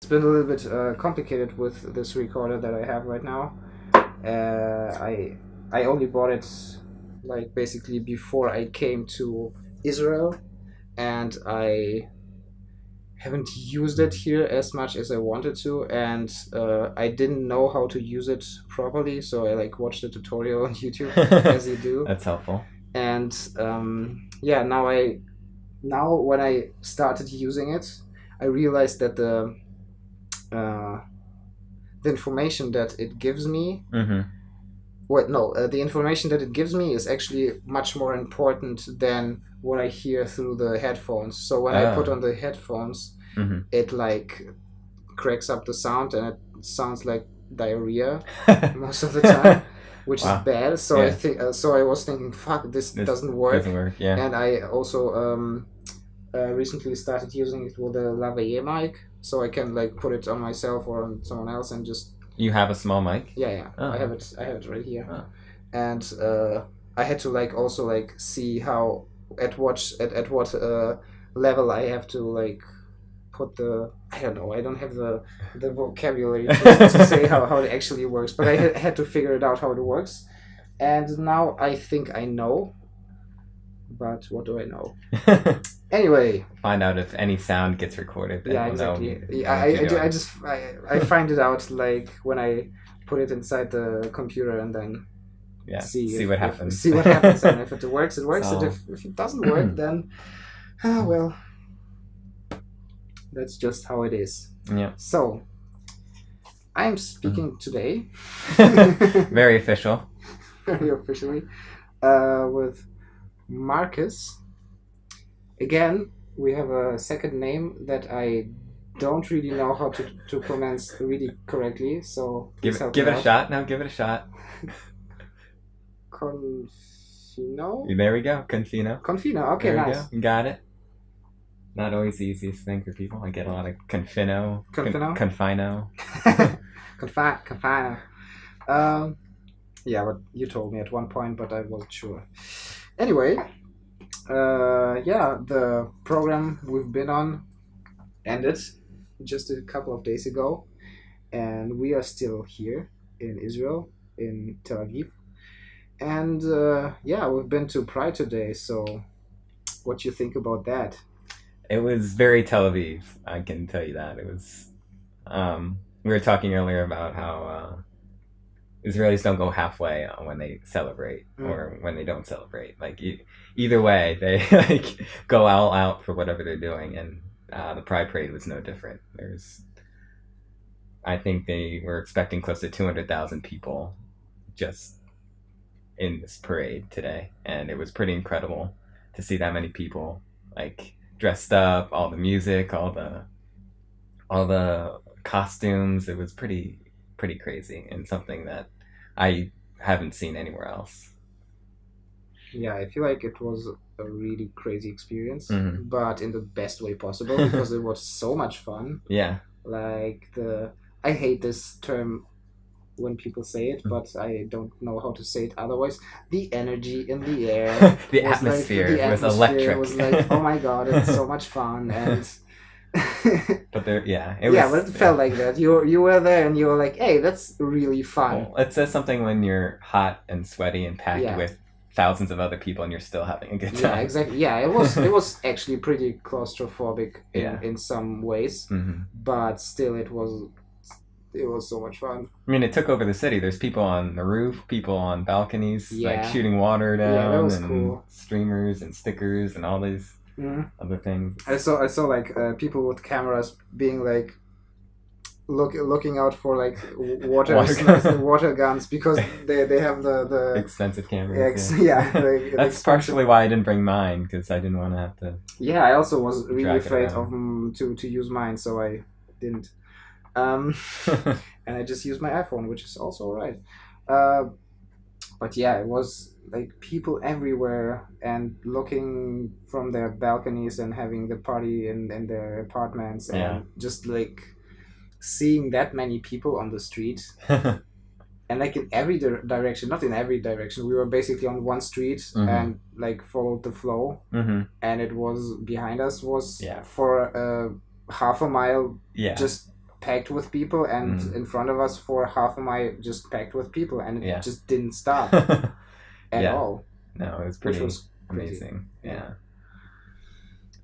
It's been a little bit complicated with this recorder that I have right now. I only bought it like basically before I came to Israel, and I haven't used it here as much as I wanted to, and I didn't know how to use it properly, so I like watched a tutorial on YouTube as you do. That's helpful. And yeah, now when I started using it, I realized that the information that it gives me the information that it gives me is actually much more important than what I hear through the headphones. So when I put on the headphones, it like cracks up the sound and it sounds like diarrhea most of the time, which is bad. So I think I was thinking, fuck, this doesn't work. Yeah. And I also recently started using it with a lavalier mic, so I can like put it on myself or on someone else and just. You have a small mic? Yeah. Oh. I have it right here. Oh. And I had to like also like see how at what level I have to like put the. I don't know. I don't have the vocabulary to say how it actually works, but I had to figure it out how it works, and now I think I know. But what do I know? Anyway, find out if any sound gets recorded. Yeah, exactly. I find it out like when I put it inside the computer and then see what happens. See what happens, and if it works, it works. So, and if it doesn't work, then well, that's just how it is. Yeah. So I'm speaking today. Very official. Very officially, with Marcus. Again, we have a second name that I don't really know how to pronounce really correctly, so give it a shot. No, give it a shot. Confino? There we go. Confino. Confino. Okay, there nice. You got it. Not always the easiest thing for people. I get a lot of Confino. Confino. Confino. Yeah, but you told me at one point, but I wasn't sure. Anyway, the program we've been on ended just a couple of days ago, and we are still here in Israel, in Tel Aviv. And we've been to Pride today, so what do you think about that? It was very Tel Aviv, I can tell you that. It was, we were talking earlier about how Israelis don't go halfway when they celebrate or when they don't celebrate. Like either way, they like go all out for whatever they're doing, and the Pride Parade was no different. I think they were expecting close to 200,000 people just in this parade today, and it was pretty incredible to see that many people like dressed up, all the music, all the costumes. It was pretty crazy, and something that I haven't seen anywhere else. Yeah, I feel like it was a really crazy experience, but in the best way possible, because it was so much fun. Yeah. Like I hate this term when people say it, but I don't know how to say it otherwise. The energy in the air. The atmosphere was electric. It was like, oh my god, it's so much fun. And but but it felt like that. You were there and you were like, hey, that's really fun. Well, it says something when you're hot and sweaty and packed with thousands of other people and you're still having a good time. Yeah, exactly. Yeah, it was actually pretty claustrophobic in some ways, but still it was so much fun. I mean, it took over the city. There's people on the roof, people on balconies, like shooting water down, that was cool. Streamers and stickers and all these other things. I saw like people with cameras being like looking out for like water guns because they have the expensive cameras. That's partially why I didn't bring mine, because I didn't want to have to. Yeah, I also was really afraid of to use mine, so I didn't. And I just used my iPhone, which is also alright. But yeah, it was like people everywhere and looking from their balconies and having the party in their apartments, and just like seeing that many people on the street. And like in every direction, not in every direction, we were basically on one street and like followed the flow, and it was behind us was for half a mile just packed with people, and in front of us for half a mile just packed with people, and it just didn't stop at all. No, it was pretty amazing. Yeah.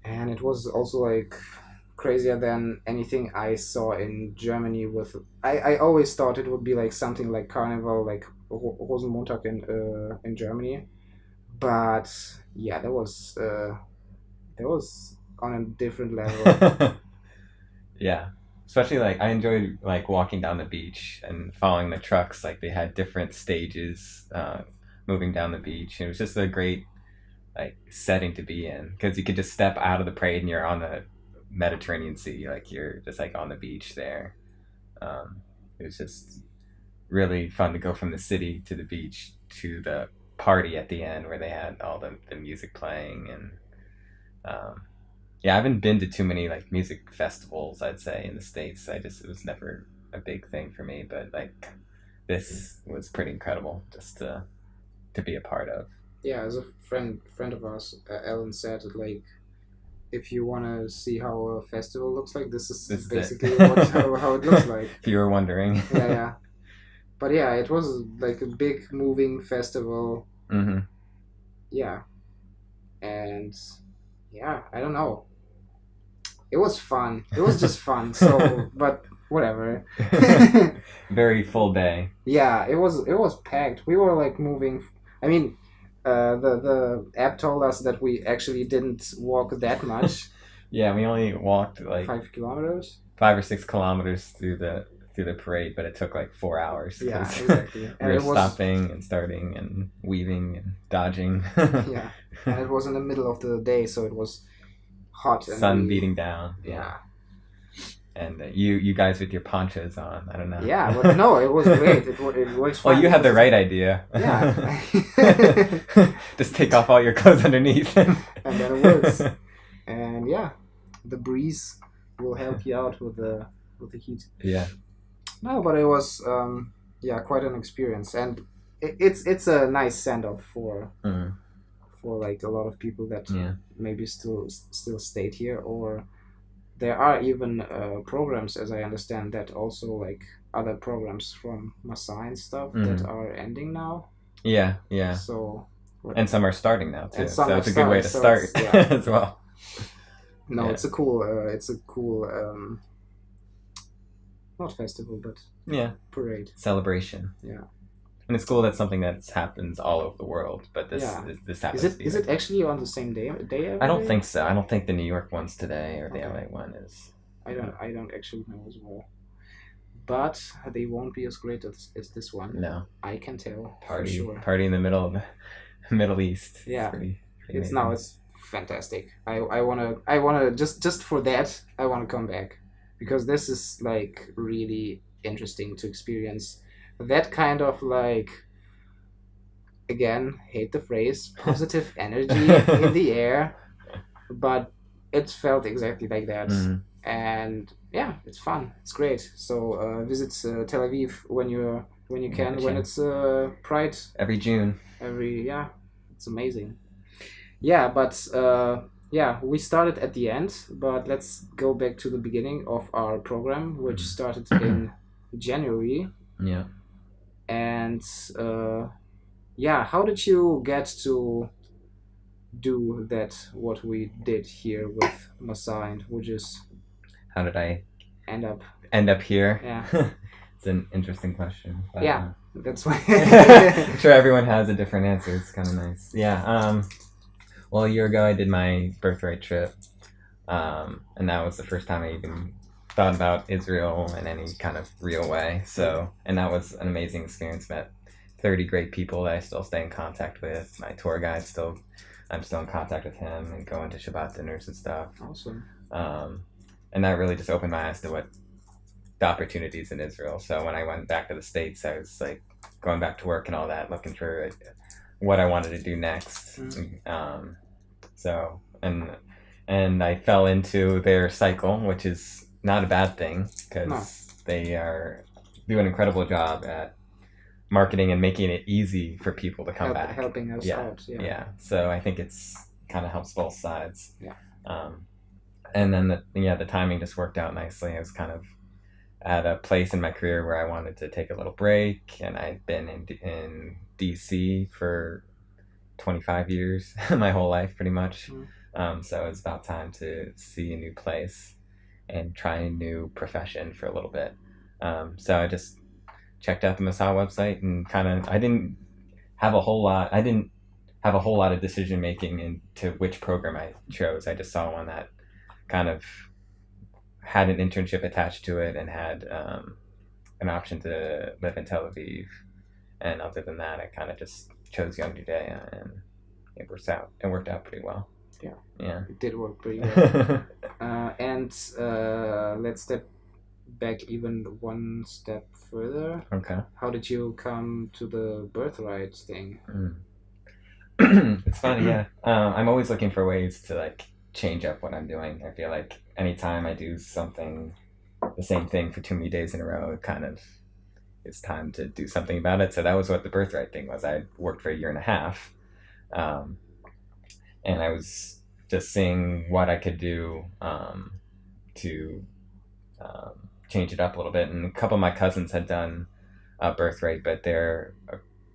And it was also like crazier than anything I saw in Germany. I always thought it would be like something like Carnival, like Rosenmontag in Germany, but yeah, that was on a different level. Yeah, especially like I enjoyed like walking down the beach and following the trucks. Like they had different stages moving down the beach. It was just a great like setting to be in, because you could just step out of the parade and you're on the Mediterranean Sea. Like you're just like on the beach there. It was just really fun to go from the city to the beach to the party at the end where they had all the music playing. And I haven't been to too many like music festivals, I'd say, in the States. It was never a big thing for me, but like this was pretty incredible just to be a part of. Yeah, as a friend of ours, Ellen said, like, if you want to see how a festival looks like, this is basically how it looks like. If you were wondering. Yeah. But yeah, it was like a big moving festival. Mm-hmm. Yeah. And yeah, I don't know. It was fun. It was just fun. So, but whatever. Very full day. Yeah, it was packed. We were like moving. I mean, the app told us that we actually didn't walk that much. Yeah, we only walked like 5 kilometers. 5 or 6 kilometers through the parade, but it took like 4 hours. Yeah, exactly. We were stopping and starting and weaving and dodging. Yeah, and it was in the middle of the day, so it was hot. And sun beating down. Yeah. And you guys with your ponchos on, I don't know. Yeah, but no, it was great. It works fine. Well, you had the right idea. Yeah. Just take off all your clothes underneath. And then it works. And yeah, the breeze will help you out with the heat. Yeah. No, but it was quite an experience, and it's a nice send off for like a lot of people that maybe still stayed here, or there are even programs, as I understand, that also like other programs from Masai and stuff that are ending now. Yeah. So. And some are starting now too. So it's a good way to start as well. No, it's a cool. Not festival, but parade celebration. Yeah. And it's cool that something that happens all over the world, but this happens. Is it actually on the same day? I don't think so. I don't think the New York one's today or the LA one is. I don't actually know as well. But they won't be as great as this one. No, I can tell. Party, for sure. Party in the middle of the Middle East. Yeah, it's fantastic. I wanna just for that I wanna come back, because this is like really interesting to experience that kind of like, again, hate the phrase, positive energy in the air, but it felt exactly like that. And yeah, it's fun, it's great. So visit Tel Aviv when you can, when it's Pride every June. It's amazing. Yeah, but we started at the end, but let's go back to the beginning of our program, which started in January. Yeah. And how did you get to do that, what we did here with Masai and Wujis? How did I end up here? Yeah. It's an interesting question. But, that's why. I'm sure everyone has a different answer. It's kind of nice. Yeah. Well, a year ago I did my birthright trip, and that was the first time I even thought about Israel in any kind of real way. So, and that was an amazing experience. Met 30 great people that I still stay in contact with. My tour guide I'm still in contact with him and going to Shabbat dinners and stuff. Awesome. And that really just opened my eyes to what the opportunities in Israel. So when I went back to the States, I was like going back to work and all that, looking for what I wanted to do next. And I fell into their cycle, which is not a bad thing, because they do an incredible job at marketing and making it easy for people to come back. Helping us out. Yeah. So I think it's kind of helps both sides. Yeah. And then the timing just worked out nicely. I was kind of at a place in my career where I wanted to take a little break, and I'd been in DC for 25 years, my whole life pretty much. So it was about time to see a new place and try a new profession for a little bit. So I just checked out the Masah website and I didn't have a whole lot of decision making into which program I chose. I just saw one that kind of had an internship attached to it and had an option to live in Tel Aviv. And other than that, I kind of just chose Young Judea, and it worked out pretty well. Yeah. It did work pretty well. And let's step back even one step further. Okay. How did you come to the birthright thing? It's funny, yeah. I'm always looking for ways to like change up what I'm doing. I feel like anytime I do something, the same thing for too many days in a row, it kind of it's time to do something about it. So that was what the birthright thing was. I worked for a year and a half, and I was just seeing what I could do to change it up a little bit. And a couple of my cousins had done birthright, but they're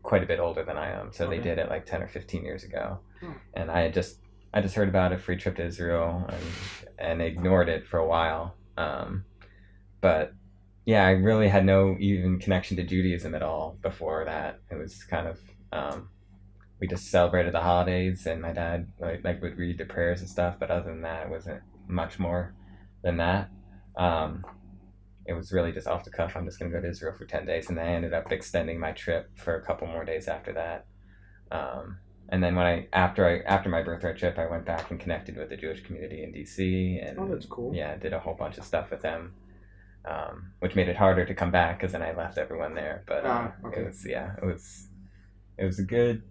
quite a bit older than I am, so they did it like 10 or 15 years ago. And I just heard about a free trip to Israel and ignored it for a while. But yeah, I really had no even connection to Judaism at all before that. It was kind of we just celebrated the holidays, and my dad like would read the prayers and stuff, but other than that, it wasn't much more than that. It was really just off the cuff. I'm just going to go to Israel for 10 days. And I ended up extending my trip for a couple more days after that. And then after my birthright trip, I went back and connected with the Jewish community in DC. And that's cool. Yeah, did a whole bunch of stuff with them, which made it harder to come back because then I left everyone there. But it was a good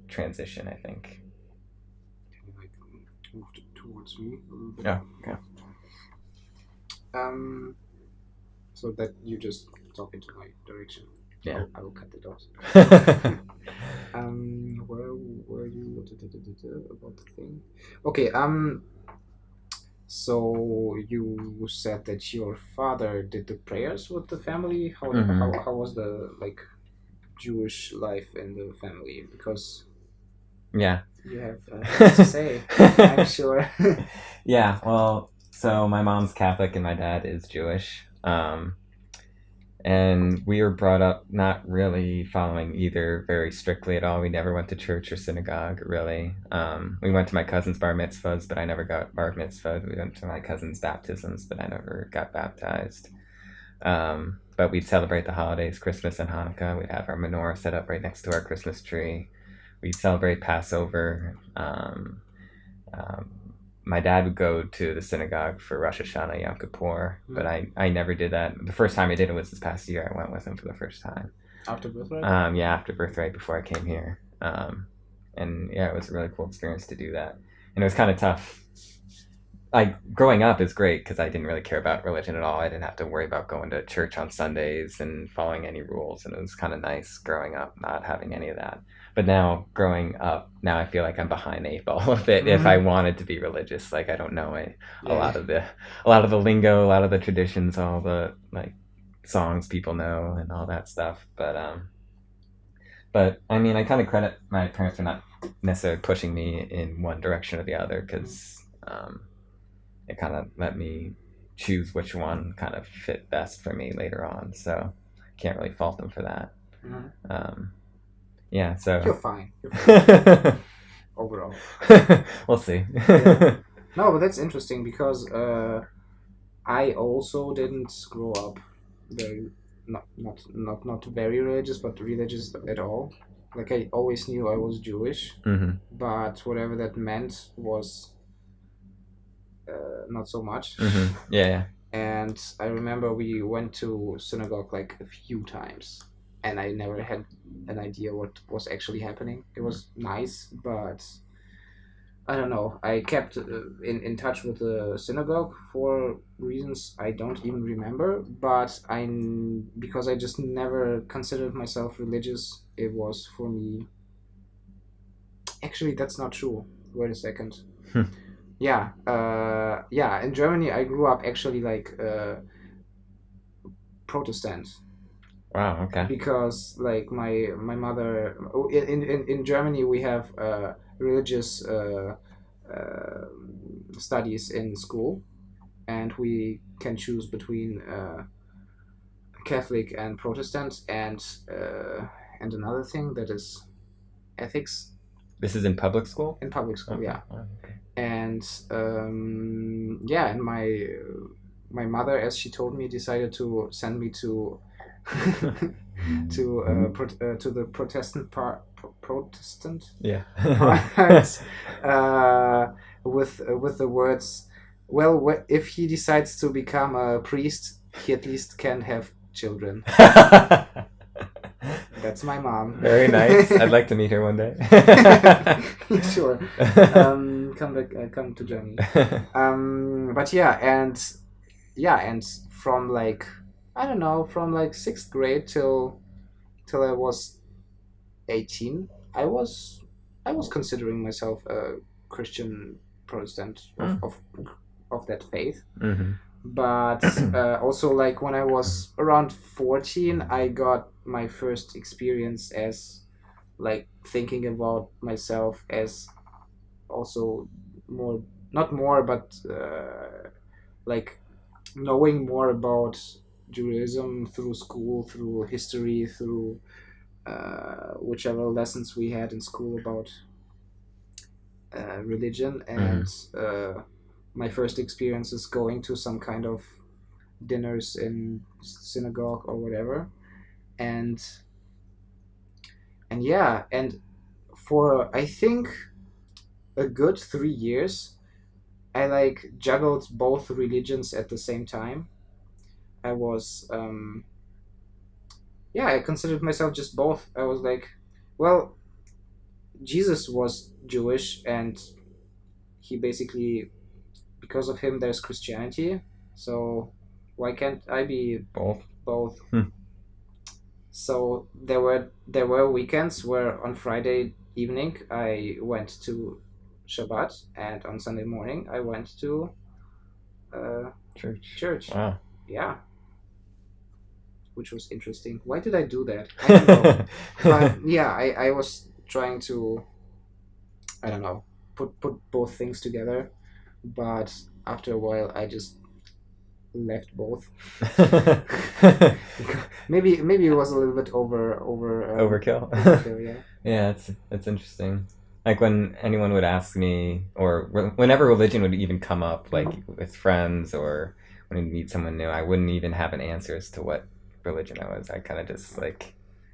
transition, I think. Can you like move towards me a little bit? Oh, okay. So that you just talk into my direction. Yeah. I will cut it off. Where were you about the thing? Okay. So you said that your father did the prayers with the family. How was the like Jewish life in the family? Because you have things to say, I'm sure. Yeah. Well. So my mom's Catholic and my dad is Jewish. And we were brought up not really following either very strictly at all. We never went to church or synagogue, really. We went to my cousin's bar mitzvahs, but I never got bar mitzvahed. We went to my cousin's baptisms, but I never got baptized. But we'd celebrate the holidays, Christmas and Hanukkah. We'd have our menorah set up right next to our Christmas tree. We'd celebrate Passover. My dad would go to the synagogue for Rosh Hashanah, Yom Kippur, but I never did that. The first time I did it was this past year. I went with him for the first time. After birthright? After birthright, before I came here. And yeah, it was a really cool experience to do that. And it was kind of tough. Like, growing up is great because I didn't really care about religion at all. I didn't have to worry about going to church on Sundays and following any rules. And it was kind of nice growing up, not having any of that. But now, growing up, I feel like I'm behind the 8 ball a little bit. If I wanted to be religious, like I don't know a lot of the lingo, a lot of the traditions, all the like songs people know, and all that stuff. But I mean, I kind of credit my parents for not necessarily pushing me in one direction or the other, because it kind of let me choose which one kind of fit best for me later on. So can't really fault them for that. Yeah, so you're fine. Overall, we'll see. No, but that's interesting because I also didn't grow up very not very religious, but religious at all. Like, I always knew I was Jewish, but whatever that meant was not so much. Yeah. And I remember we went to synagogue like a few times, and I never had an idea what was actually happening. It was nice, but I don't know. I kept in touch with the synagogue for reasons I don't even remember, but because I just never considered myself religious, it was for me... Actually, that's not true. Wait a second. Yeah, in Germany I grew up actually like Protestant. Wow. Okay. Because like my mother in Germany we have religious studies in school, and we can choose between Catholic and Protestant, and another thing that is ethics. This is in public school? In public school, Okay. yeah. Oh, okay. And and my mother, as she told me, decided to send me to to the Protestant Yeah. part, with the words, well, if he decides to become a priest, he at least can have children. That's my mom. Very nice. I'd like to meet her one day. Sure. Come to Germany. But and from like, I don't know, from like 6th grade till I was 18, I was considering myself a Christian Protestant of that faith. Mm-hmm. But also, like, when I was around 14, I got my first experience as like thinking about myself as also more, not more, but like knowing more about Judaism through school, through history, through whichever lessons we had in school about religion. And my first experience is going to some kind of dinners in synagogue or whatever, and for I think a good 3 years I like juggled both religions at the same time. I was I considered myself just both. I was like, well, Jesus was Jewish, and he basically, because of him there's Christianity, so why can't I be both? So there were weekends where on Friday evening I went to Shabbat, and on Sunday morning I went to church. Wow. Yeah, which was interesting. Why did I do that? I don't know. But yeah, I was trying to, I don't know, put both things together, but after a while I just left both. maybe it was a little bit overkill. Yeah. Yeah, it's interesting. Like when anyone would ask me, or whenever religion would even come up, like with friends or when you meet someone new, I wouldn't even have an answer as to what religion I was. I kind of just like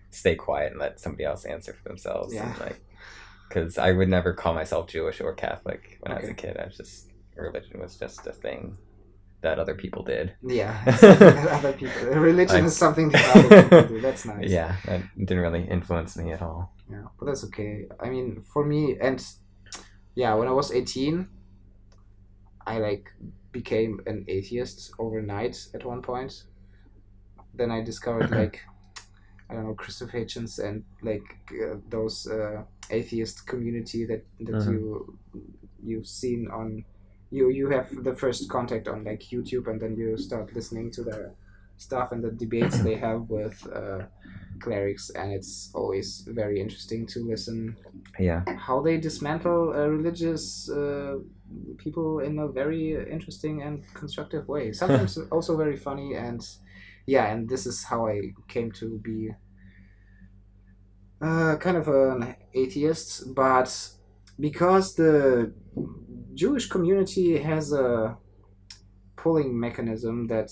stay quiet and let somebody else answer for themselves. Yeah. And, like, because I would never call myself Jewish or Catholic when I was a kid. Religion was just a thing that other people did. Yeah, other people. Religion is something that other people do. That's nice. Yeah, that didn't really influence me at all. Yeah, but that's okay. I mean, for me, and yeah, when I was 18, I like became an atheist overnight at one point. Then I discovered like, I don't know, Christopher Hitchens and like those atheist community that you've seen on. You have the first contact on like YouTube, and then you start listening to their stuff and the debates they have with clerics, and it's always very interesting to listen. Yeah. How they dismantle religious people in a very interesting and constructive way. Sometimes also very funny, and this is how I came to be kind of an atheist, but because the Jewish community has a pulling mechanism that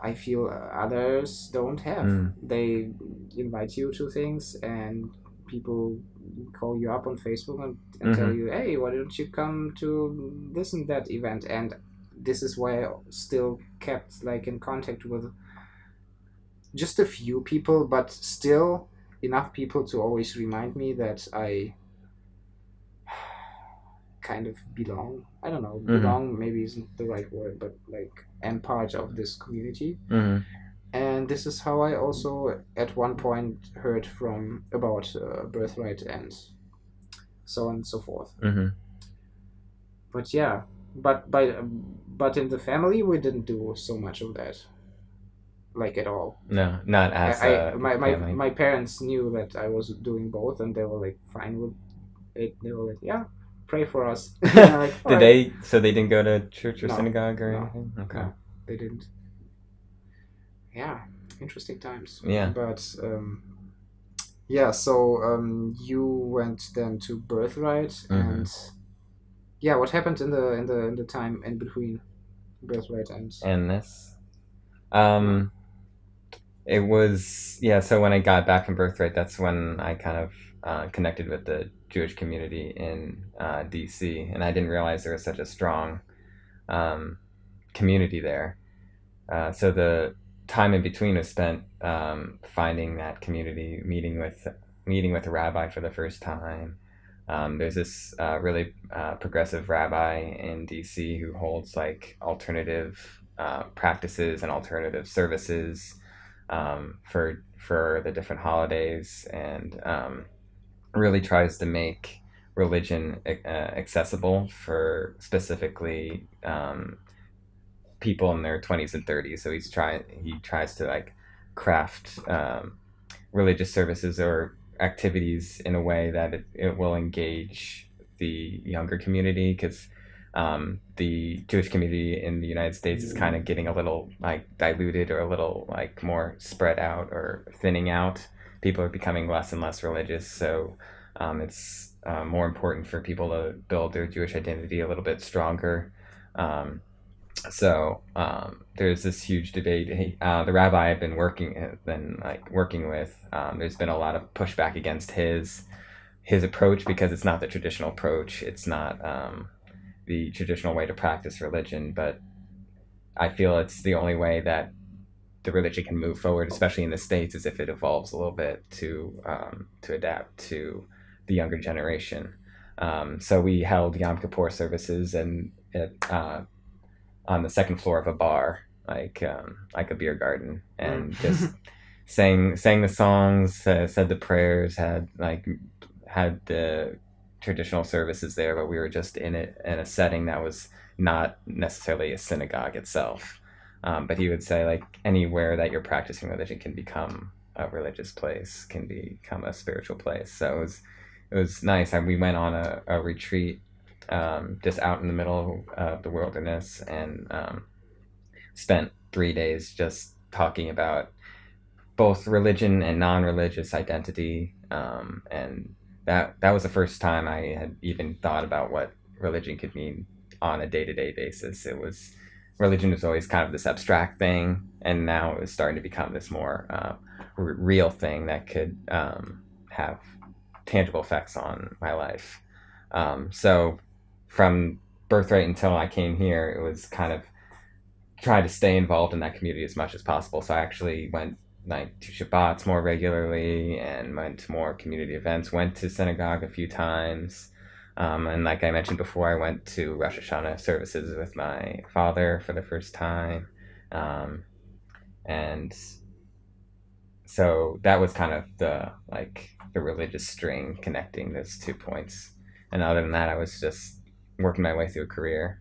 I feel others don't have. They invite you to things, and people call you up on Facebook and tell you, hey, why don't you come to this and that event? And this is why I still kept like in contact with just a few people, but still enough people to always remind me that I kind of belong. I don't know, belong maybe isn't the right word, but like am part of this community. And this is how I also at one point heard about birthright and so on and so forth. But yeah, but in the family we didn't do so much of that. like at all. No, not as my parents knew that I was doing both, and they were like fine with it. They were like, yeah, pray for us. Like, did they? So they didn't go to church or No, synagogue or no, anything? Okay. No, they didn't. Yeah, interesting times. Yeah. But yeah, so you went then to Birthright, and yeah, what happened in the time in between Birthright and this? It was, yeah, so when I got back from Birthright, that's when I kind of connected with the Jewish community in DC, and I didn't realize there was such a strong community there. So the time in between was spent finding that community, meeting with a rabbi for the first time. There's this really progressive rabbi in DC who holds like alternative practices and alternative services for the different holidays, and really tries to make religion accessible for specifically people in their 20s and 30s. So he tries to like craft religious services or activities in a way that it will engage the younger community, because the Jewish community in the United States is kind of getting a little like diluted, or a little like more spread out or thinning out. People are becoming less and less religious, so it's more important for people to build their Jewish identity a little bit stronger. So there's this huge debate. The rabbi I've been working with, there's been a lot of pushback against his approach, because it's not the traditional approach. It's not the traditional way to practice religion, but I feel it's the only way that the religion can move forward, especially in the States, is if it evolves a little bit to adapt to the younger generation. So we held Yom Kippur services and on the second floor of a bar, like a beer garden, and just sang the songs, said the prayers, had the traditional services there, but we were just in a setting that was not necessarily a synagogue itself. But he would say, like, anywhere that you're practicing religion can become a religious place, can become a spiritual place. So it was nice. We went on a retreat just out in the middle of the wilderness, and spent 3 days just talking about both religion and non-religious identity, and that was the first time I had even thought about what religion could mean on a day-to-day basis. Religion was always kind of this abstract thing, and now it was starting to become this more real thing that could have tangible effects on my life. So from Birthright until I came here, it was kind of trying to stay involved in that community as much as possible. So I actually went like to Shabbats more regularly, and went to more community events, went to synagogue a few times. And like I mentioned before, I went to Rosh Hashanah services with my father for the first time. And so that was kind of the religious string connecting those 2 points. And other than that, I was just working my way through a career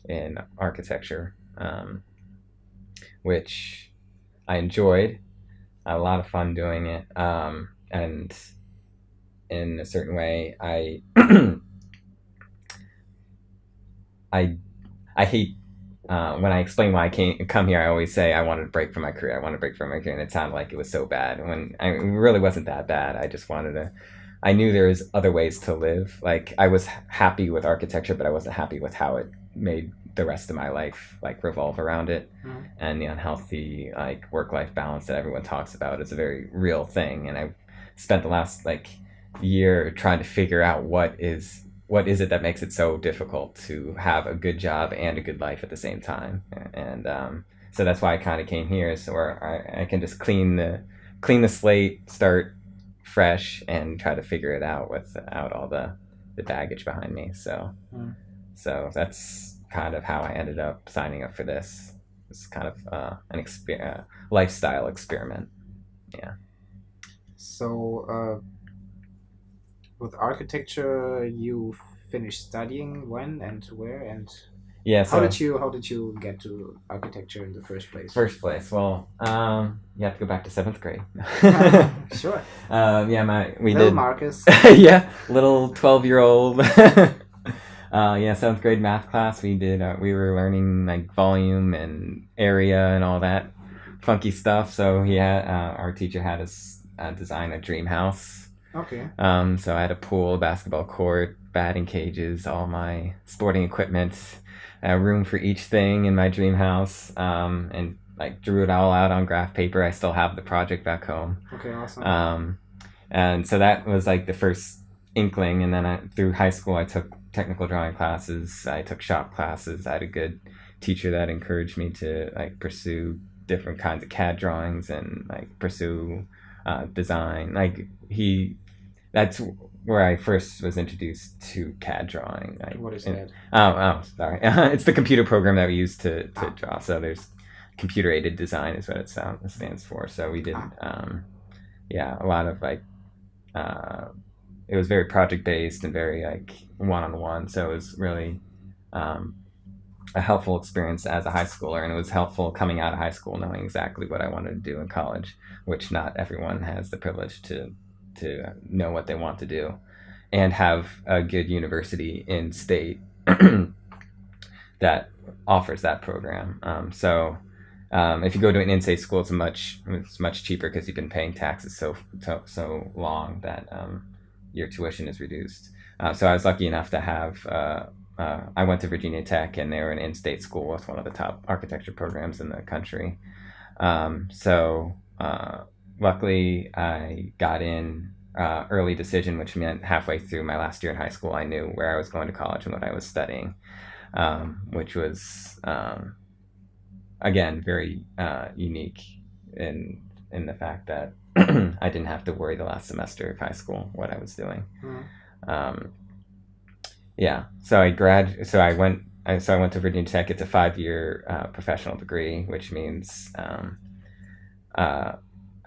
in architecture, which I enjoyed. I had a lot of fun doing it. And in a certain way, I hate when I explain why I come here. I always say I wanted a break from my career. And it sounded like it was so bad. It really wasn't that bad. I just wanted to. I knew there was other ways to live. Like, I was happy with architecture, but I wasn't happy with how it made the rest of my life revolve around it. And the unhealthy work-life balance that everyone talks about is a very real thing. And I spent the last year trying to figure out what is it that makes it so difficult to have a good job and a good life at the same time. And so that's why I kind of came here, so where I can just clean the slate, start fresh, and try to figure it out without all the baggage behind me. So that's kind of how I ended up signing up for this. It's kind of an lifestyle experiment. Yeah. So with architecture, you finished studying when and where and? Yeah. So how did you get to architecture in the first place? Well, you have to go back to 7th grade. Sure. We Little did Marcus. yeah, little 12-year-old. 7th grade math class. We we were learning like volume and area and all that funky stuff. So our teacher had us design a dream house. Okay. So I had a pool, a basketball court, batting cages, all my sporting equipment, a room for each thing in my dream house, and like drew it all out on graph paper. I still have the project back home. Okay, awesome. And so that was like the first inkling. And then through high school, I took technical drawing classes. I took shop classes. I had a good teacher that encouraged me to like pursue different kinds of CAD drawings and like pursue design. That's where I first was introduced to CAD drawing. What is that? Sorry. It's the computer program that we use to draw. So there's computer aided design is what it stands for. So we did, a lot of like, it was very project based and very like one-on-one. So it was really a helpful experience as a high schooler, and it was helpful coming out of high school knowing exactly what I wanted to do in college, which not everyone has the privilege to know what they want to do and have a good university in state that offers that program. If you go to an in-state school, it's much cheaper because you've been paying taxes so long that your tuition is reduced. So I was lucky enough to have I went to Virginia Tech, and they were an in-state school with one of the top architecture programs in the country. Luckily, I got in early decision, which meant halfway through my last year in high school, I knew where I was going to college and what I was studying, which was, again, very unique in the fact that I didn't have to worry the last semester of high school what I was doing. Mm-hmm. So I went to Virginia Tech. It's a 5-year professional degree, which means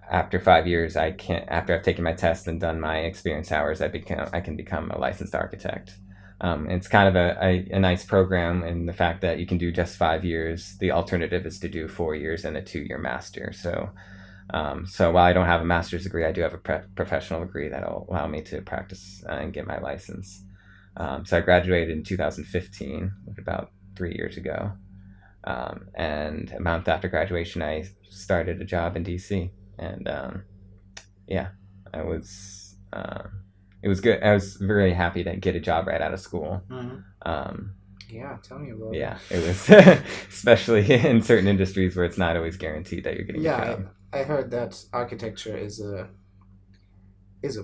after 5 years, after I've taken my test and done my experience hours, I can become a licensed architect. It's kind of a nice program in the fact that you can do just 5 years. The alternative is to do 4 years and a 2-year master. So while I don't have a master's degree, I do have a professional degree that'll allow me to practice and get my license. So I graduated in 2015, about 3 years ago. And a month after graduation, I started a job in DC. And it was good. I was very happy to get a job right out of school. Mm-hmm. Tell me about it. Yeah, it was, especially in certain industries where it's not always guaranteed that you're getting a job. I heard that architecture is a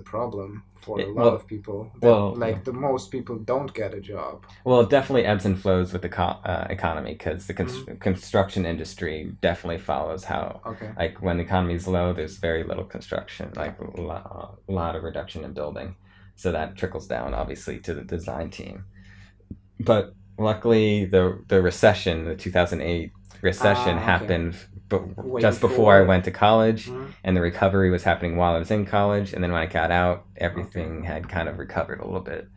problem for a lot of people. The most people don't get a job. Well, it definitely ebbs and flows with the economy, because the construction industry definitely follows how. Okay. Like when the economy is low, there's very little construction, like a lot of reduction in building, so that trickles down obviously to the design team. But luckily, the recession, the 2008 recession, happened. But just before I went to college, and the recovery was happening while I was in college, and then when I got out, everything had kind of recovered a little bit.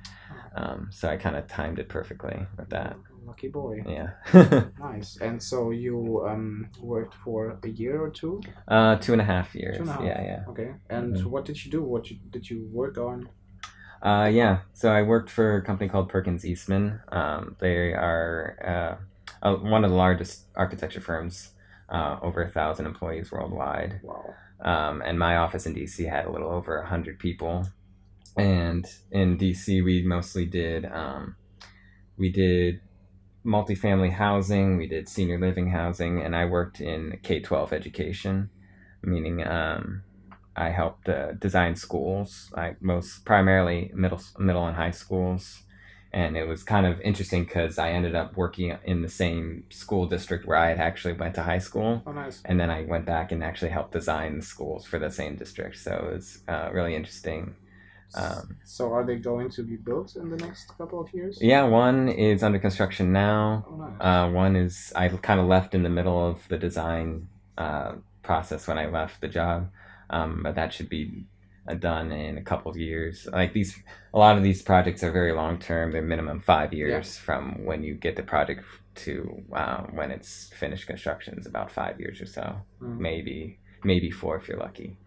So I kind of timed it perfectly with that. Lucky boy. Yeah. Nice. And so you worked for a year or two? 2.5 years. 2.5. Yeah. Okay. And what did you do? What did you work on? So I worked for a company called Perkins Eastman. They are one of the largest architecture firms. Over 1,000 employees worldwide. Wow. And my office in DC had a little over 100 people. And in DC, we mostly did multifamily housing, we did senior living housing, and I worked in K-12 education, meaning I helped design schools, primarily middle and high schools. And it was kind of interesting because I ended up working in the same school district where I had actually went to high school. Oh, nice. And then I went back and actually helped design the schools for the same district. So it was really interesting. So are they going to be built in the next couple of years? Yeah, one is under construction now. Oh, nice. One is, I kind of left in the middle of the design process when I left the job. But that should be done in a couple of years. Like a lot of these projects are very long term. They're minimum 5 years from when you get the project to when it's finished construction. Is about 5 years or so, maybe 4 if you're lucky.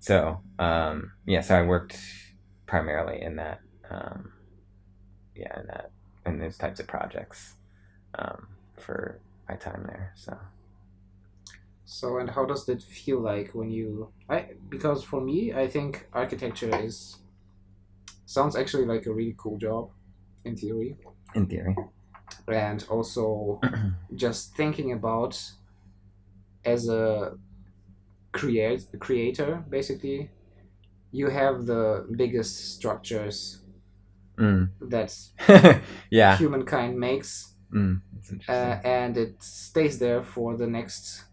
So I worked primarily in that, in those types of projects for my time there. So, and how does that feel like when because for me, I think architecture sounds actually like a really cool job in theory. In theory. And also just thinking about as a creator, basically, you have the biggest structures that humankind makes. And it stays there for the next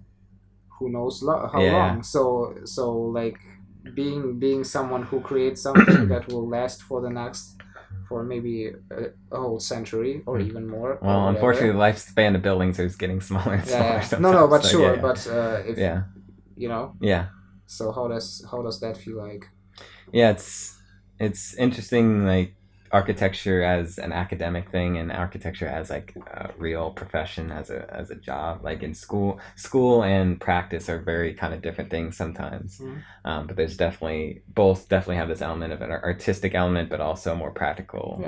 who knows how long. So like being someone who creates something that will last for maybe a whole century or even more. Well, unfortunately, the lifespan of buildings is getting smaller and smaller. No, but sure. But if you know. Yeah. So how does that feel like? Yeah, it's interesting, like architecture as an academic thing and architecture as like a real profession, as a job. Like in school and practice are very kind of different things sometimes. But there's both definitely have this element of an artistic element, but also a more practical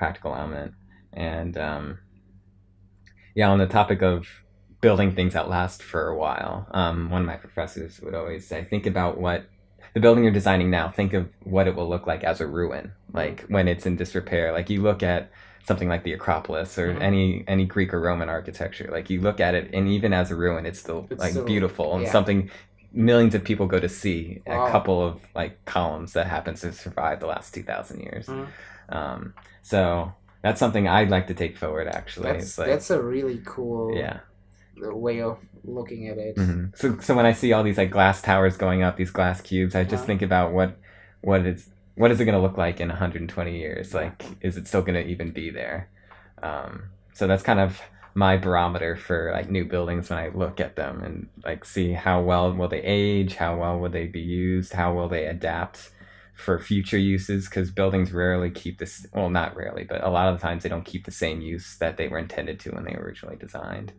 element. And on the topic of building things that last for a while, one of my professors would always say, think about what the building you're designing now, think of what it will look like as a ruin, like when it's in disrepair. Like you look at something like the Acropolis or any Greek or Roman architecture, like you look at it and even as a ruin, it's still beautiful and something millions of people go to see. Wow. A couple of like columns that happens to survive the last 2,000 years. So that's something I'd like to take forward, actually. That's a really cool way of looking at it. So when I see all these like glass towers going up, these glass cubes, I just think about what is it going to look like in 120 years? Like, is it still going to even be there? So that's kind of my barometer for like new buildings when I look at them and like see how well will they age, how well will they be used, how will they adapt for future uses, because buildings rarely keep this, well, not rarely, but a lot of the times they don't keep the same use that they were intended to when they were originally designed.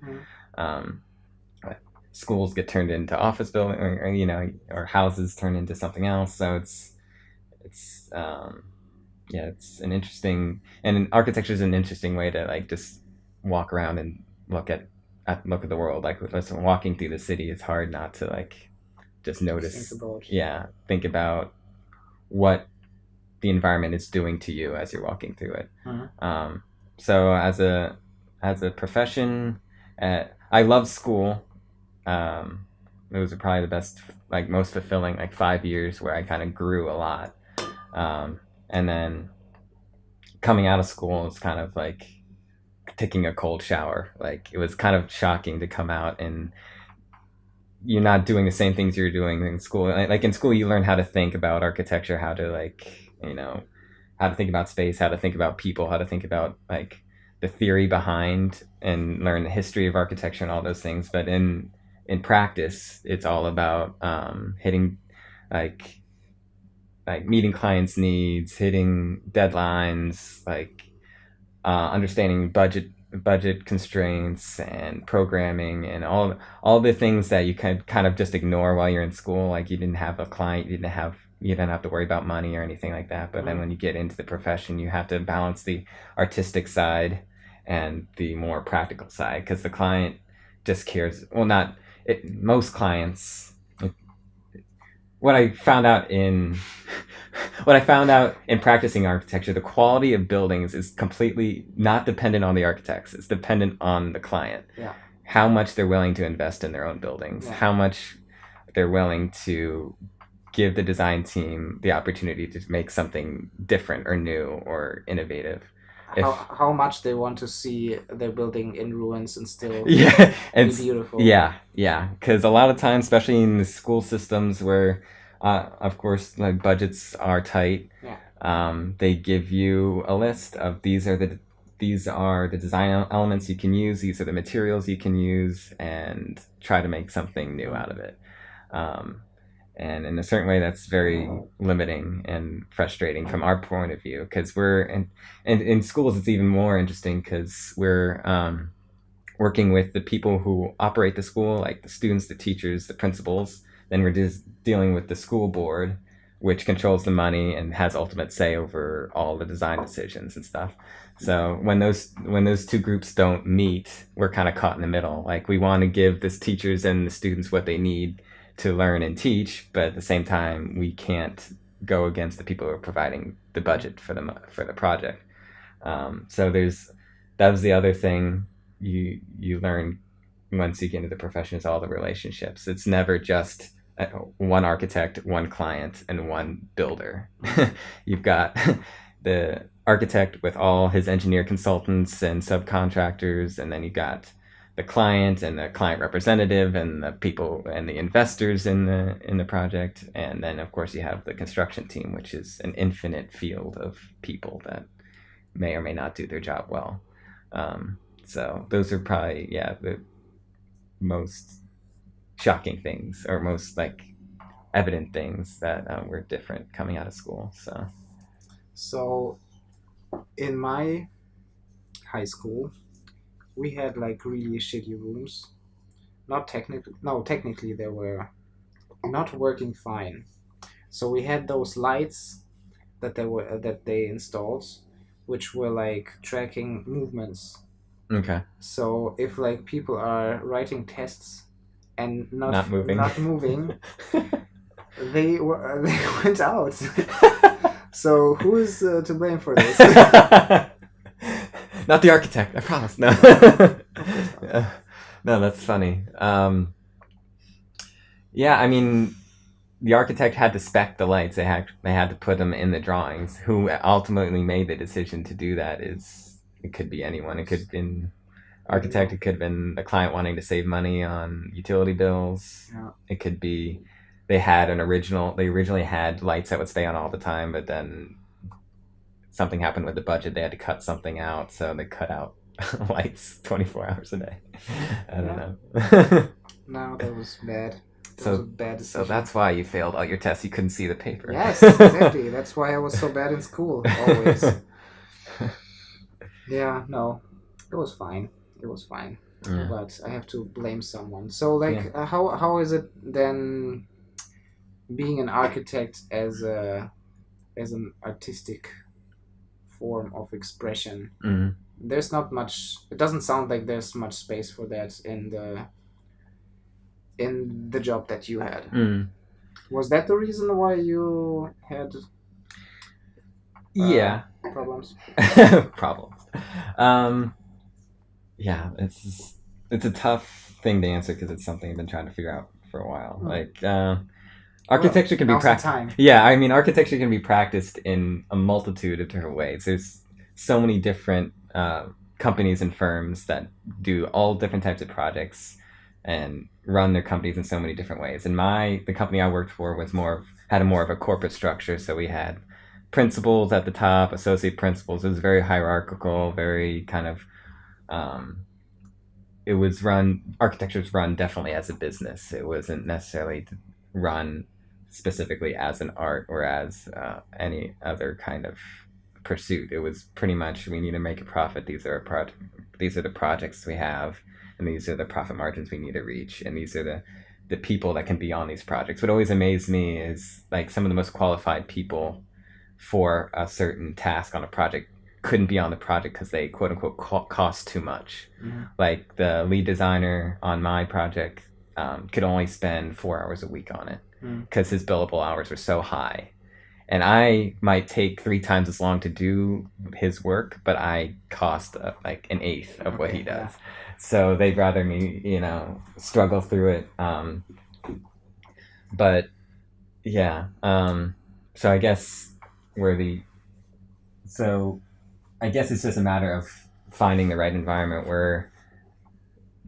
Schools get turned into office building, or houses turn into something else. So it's an interesting, and architecture is an interesting way to like just walk around and look at the world. Like walking through the city, it's hard not to like just notice. Think about what the environment is doing to you as you're walking through it. So as a profession, I love school. It was probably the best, like most fulfilling, like 5 years where I kind of grew a lot. And then coming out of school, it's kind of like taking a cold shower. Like it was kind of shocking to come out and you're not doing the same things you're doing in school. Like in school, you learn how to think about architecture, how to how to think about space, how to think about people, how to think about like the theory behind and learn the history of architecture and all those things. But in practice, it's all about hitting like meeting clients' needs, hitting deadlines, like understanding budget constraints and programming and all the things that you can kind of just ignore while you're in school. Like you didn't have a client, you didn't have to worry about money or anything like that. But then when you get into the profession, you have to balance the artistic side and the more practical side, because the client just cares. Well, most clients. What I found out in practicing architecture, the quality of buildings is completely not dependent on the architects. It's dependent on the client. Yeah. How much they're willing to invest in their own buildings. Yeah. How much they're willing to give the design team the opportunity to make something different or new or innovative. How much they want to see their building in ruins and still be beautiful. Yeah. Because a lot of times, especially in the school systems where, of course, like budgets are tight, they give you a list of these are the design elements you can use, these are the materials you can use, and try to make something new out of it. And in a certain way, that's very limiting and frustrating from our point of view, because and in schools, it's even more interesting because we're working with the people who operate the school, like the students, the teachers, the principals. Then we're just dealing with the school board, which controls the money and has ultimate say over all the design decisions and stuff. So when those two groups don't meet, we're kind of caught in the middle. Like, we want to give the teachers and the students what they need to learn and teach, but at the same time, we can't go against the people who are providing the budget for the project. So that was the other thing you learn once you get into the profession, is all the relationships. It's never just one architect, one client, and one builder. You've got the architect with all his engineer consultants and subcontractors, and then you got the client and the client representative and the people and the investors in the project, and then of course you have the construction team, which is an infinite field of people that may or may not do their job well. So those are probably the most shocking things, or most like evident things that were different coming out of school. So in my high school, we had like really shitty rooms. Technically they were not working fine. So we had those lights that they installed, which were like tracking movements. Okay. So if like people are writing tests and not moving, they went out. So who is to blame for this? Not the architect, I promise. No. No, that's funny. Yeah, I mean, the architect had to spec the lights. They had to put them in the drawings. Who ultimately made the decision to do that it could be anyone. It could have been architect. It could have been the client wanting to save money on utility bills. Yeah. It could be they originally had lights that would stay on all the time, but then something happened with the budget. They had to cut something out, so they cut out lights 24 hours a day. I don't know. No, that was bad. That was a bad decision. So that's why you failed all your tests. You couldn't see the paper. Yes, exactly. That's why I was so bad in school, always. Yeah, no, it was fine. Yeah. But I have to blame someone. So, like, how is it then being an architect as an artistic form of expression? Mm-hmm. There's not much. It doesn't sound like there's much space for that in the job that you had. Mm. Was that the reason why you had problems? Yeah, it's a tough thing to answer because it's something I've been trying to figure out for a while. Like, architecture can be practiced. Yeah, I mean, architecture can be practiced in a multitude of different ways. There's so many different companies and firms that do all different types of projects and run their companies in so many different ways. And the company I worked for had more of a corporate structure. So we had principals at the top, associate principals. It was very hierarchical, very kind of, architecture was run definitely as a business. It wasn't necessarily run specifically as an art or as any other kind of pursuit. It was pretty much, we need to make a profit. These are the projects we have, and these are the profit margins we need to reach, and these are the people that can be on these projects. What always amazed me is like some of the most qualified people for a certain task on a project couldn't be on the project because they quote unquote cost too much. Mm-hmm. Like the lead designer on my project could only spend 4 hours a week on it because his billable hours were so high. And I might take 3 times as long to do his work, but I cost like an eighth of what he does. Yeah. So they'd rather me, struggle through it. But yeah. So I guess I guess it's just a matter of finding the right environment where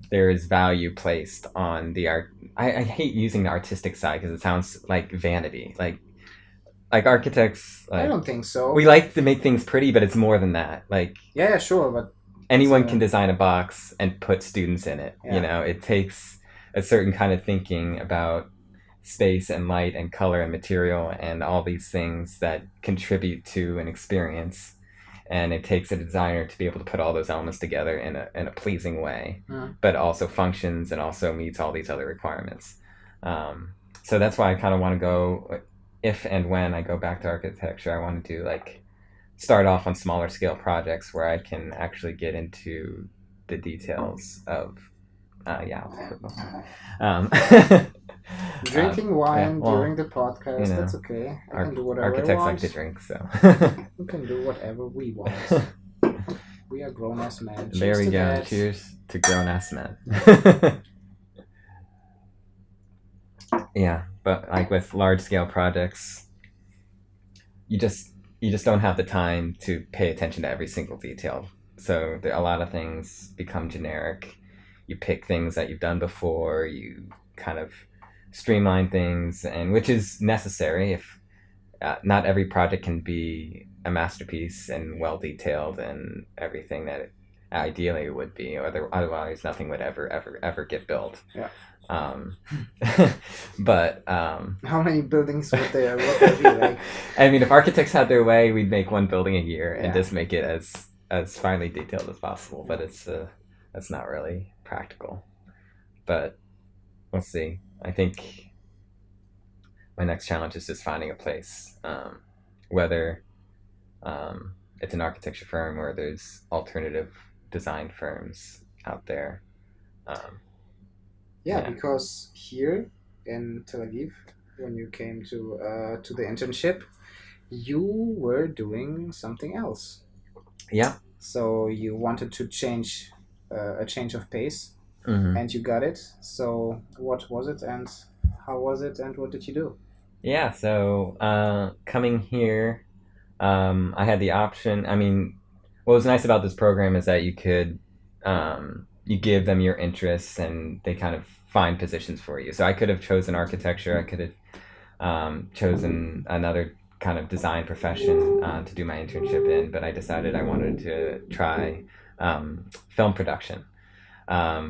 there is value placed on the art. I hate using the artistic side because it sounds like vanity. Like architects. I don't think so. We like to make things pretty, but it's more than that. Like, yeah, sure, but anyone can design a box and put students in it. Yeah. It takes a certain kind of thinking about space and light and color and material and all these things that contribute to an experience. And it takes a designer to be able to put all those elements together in a pleasing way, but also functions and also meets all these other requirements. So that's why I kind of want to go, if and when I go back to architecture, I want to do like start off on smaller scale projects where I can actually get into the details of drinking wine during the podcast, that's okay. I can do whatever architects I want. like to drink, so We can do whatever we want. We are grown-ass men. There we go. Cheers to grown-ass men. Yeah, but like with large-scale projects, you just don't have the time to pay attention to every single detail. So a lot of things become generic. You pick things that you've done before. You kind of streamline things, and which is necessary. If not every project can be a masterpiece and well detailed and everything that ideally it would be, or otherwise nothing would ever get built. Yeah. But how many buildings would there be like? I mean, if architects had their way, we'd make one building a year and just make it as finely detailed as possible. But that's not really practical. But we'll see. I think my next challenge is just finding a place, whether it's an architecture firm or there's alternative design firms out there. Because here in Tel Aviv, when you came to the internship, you were doing something else. Yeah. So you wanted to change a change of pace, and you got it. So what was it, and how was it, and what did you do? Yeah. So coming here, I had the option. I mean, what was nice about this program is that you could you give them your interests and they kind of find positions for you. So I could have chosen architecture. I could have chosen another kind of design profession to do my internship in, but I decided I wanted to try film production,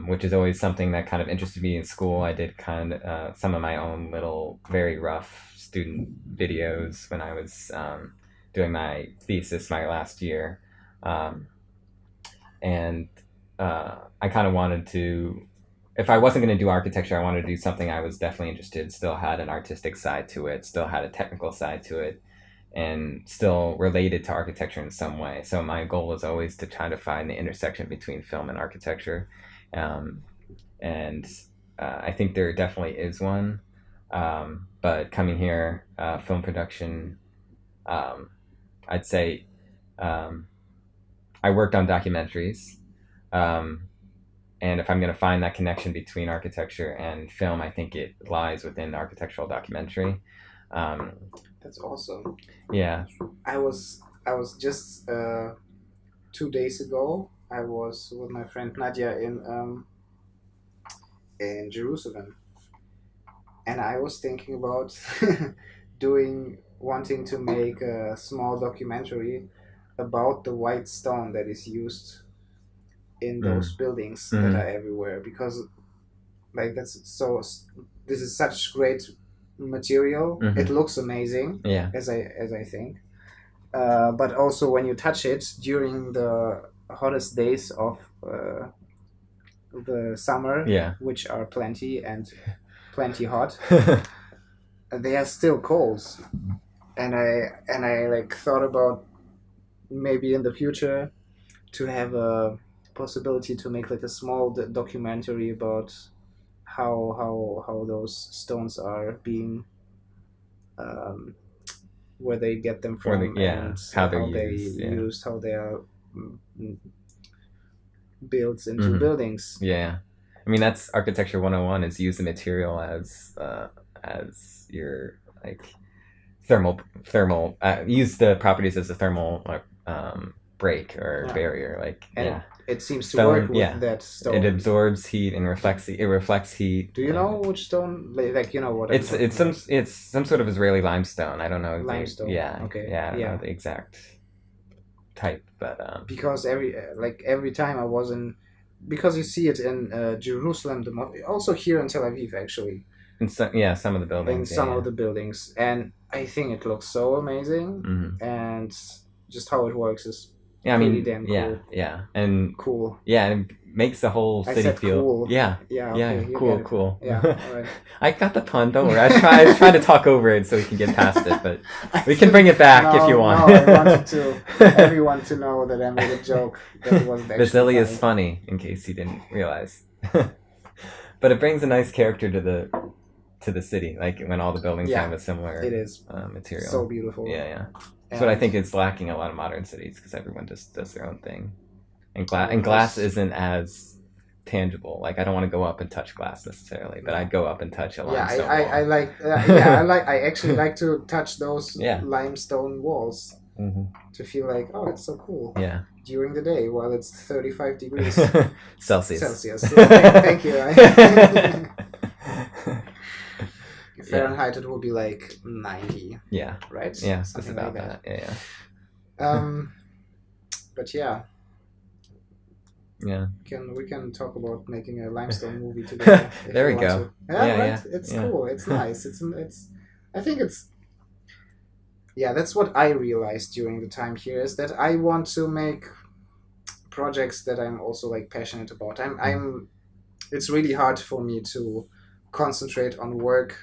which is always something that kind of interested me in school. I did kind of some of my own little very rough student videos when I was doing my thesis my last year. And I kind of wanted to, if I wasn't going to do architecture, I wanted to do something I was definitely interested in, still had an artistic side to it, still had a technical side to it, and still related to architecture in some way. So my goal was always to try to find the intersection between film and architecture. And I think there definitely is one. But coming here, film production, I'd say I worked on documentaries. And if I'm going to find that connection between architecture and film, I think it lies within architectural documentary. That's awesome. Yeah. I was just 2 days ago. I was with my friend Nadia in Jerusalem, and I was thinking about wanting to make a small documentary about the white stone that is used in those buildings that are everywhere, because like this is such great material. It looks amazing, as I think, but also when you touch it during the hottest days of the summer, which are plenty hot, they are still cold, and I like thought about maybe in the future to have a possibility to make like a small documentary about how those stones are being where they get them from, and how they're used, how they are built into buildings. Yeah, I mean that's architecture 101, is use the material as your like thermal use the properties as a thermal break or barrier, like it seems to work with that stone. It absorbs heat and reflects heat. Do you know which stone? Like you know what? It's some sort of Israeli limestone. I don't know. Limestone. Okay. I don't know the exact type, but because every time I was because you see it in Jerusalem, also here in Tel Aviv actually. In some of the buildings. In some of the buildings, and I think it looks so amazing, and just how it works is pretty damn cool. And cool. Yeah, and it makes the whole city feel cool. Okay, cool. Yeah, all right. I got the pun. Don't worry. I was trying to talk over it so we can get past it, but we can bring it back if you want. No, I wanted everyone to know that I made a joke that wasn't actually Vasily is funny, in case you didn't realize. But it brings a nice character to the city, like when all the buildings have a similar material. So beautiful. That's what I think is lacking a lot of modern cities, because everyone just does their own thing. And glass isn't as tangible. Like, I don't want to go up and touch glass necessarily, but I'd go up and touch a limestone wall. I actually like to touch those limestone walls to feel like, oh, it's so cool. Yeah. During the day while it's 35 degrees Celsius. Thank you. Fahrenheit, it will be like 90. Yeah. Right? Yeah, something about like that. Yeah. But yeah. Yeah. We can talk about making a limestone movie together. There we go. It's cool. It's nice. I think it's. Yeah, that's what I realized during the time here, is that I want to make projects that I'm also like passionate about. It's really hard for me to concentrate on work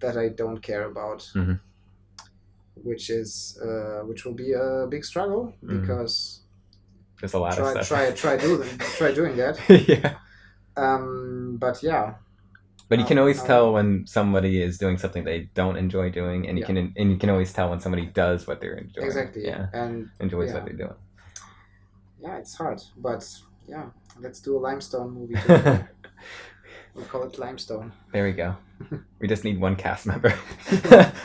that I don't care about, which will be a big struggle, because there's a lot of stuff. Try doing that. Yeah. But yeah. But you can always tell when somebody is doing something they don't enjoy doing, and you can always tell when somebody does what they're enjoying. Exactly. Yeah. And enjoys what they're doing. Yeah, it's hard, but yeah, let's do a limestone movie together. We'll call it Limestone. There we go. We just need one cast member.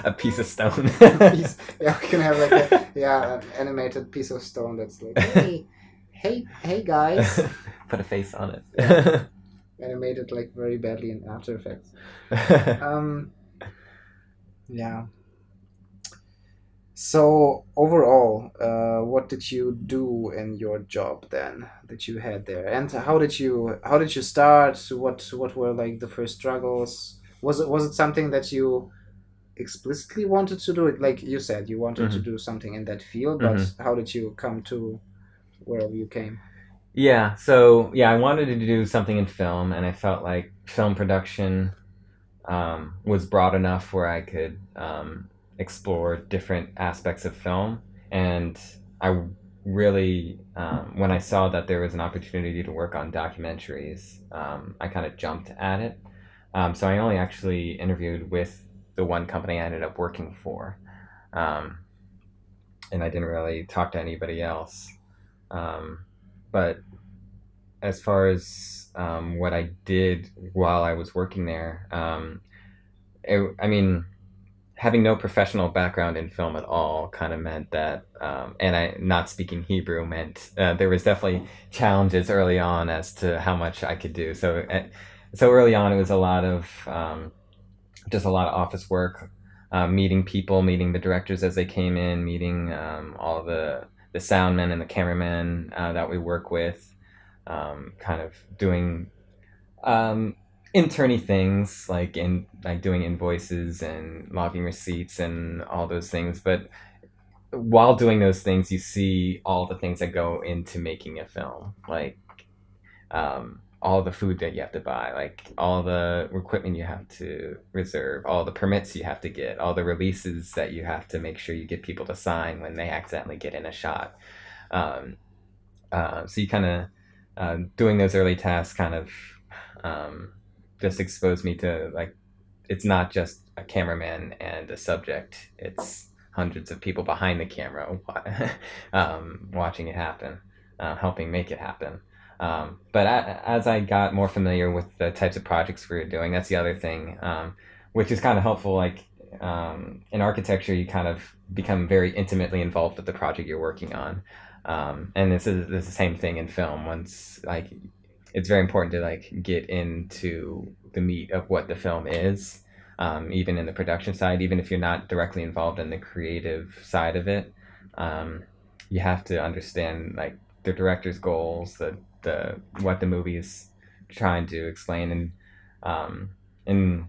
A piece of stone. We can have like an animated piece of stone that's like, hey guys. Put a face on it. Yeah. Animated like very badly in After Effects. Yeah. So overall, what did you do in your job then that you had there, and how did you start? What were like the first struggles? Was it something that you explicitly wanted to do? It, like you said, you wanted to do something in that field, but how did you come to wherever you came? Yeah, so I wanted to do something in film, and I felt like film production was broad enough where I could explore different aspects of film. And I really, when I saw that there was an opportunity to work on documentaries, I kind of jumped at it. So I only actually interviewed with the one company I ended up working for, and I didn't really talk to anybody else. But as far as what I did while I was working there, having no professional background in film at all kind of meant that, and I not speaking Hebrew meant there was definitely challenges early on as to how much I could do. So early on, it was a lot of office work, meeting people, meeting the directors as they came in, meeting all the soundmen and the cameramen that we work with, kind of doing interny things like doing invoices and logging receipts and all those things. But while doing those things, you see all the things that go into making a film, like all the food that you have to buy, like all the equipment you have to reserve, all the permits you have to get, all the releases that you have to make sure you get people to sign when they accidentally get in a shot. So you kind of doing those early tasks kind of just exposed me to, like, it's not just a cameraman and a subject, it's hundreds of people behind the camera watching it happen, helping make it happen. But as I got more familiar with the types of projects we were doing, that's the other thing, which is kind of helpful. Like in architecture, you kind of become very intimately involved with the project you're working on. And this is the same thing in film. Once, like, it's very important to like get into the meat of what the film is, even in the production side, even if you're not directly involved in the creative side of it. You have to understand like the director's goals, the what the movie is trying to explain, and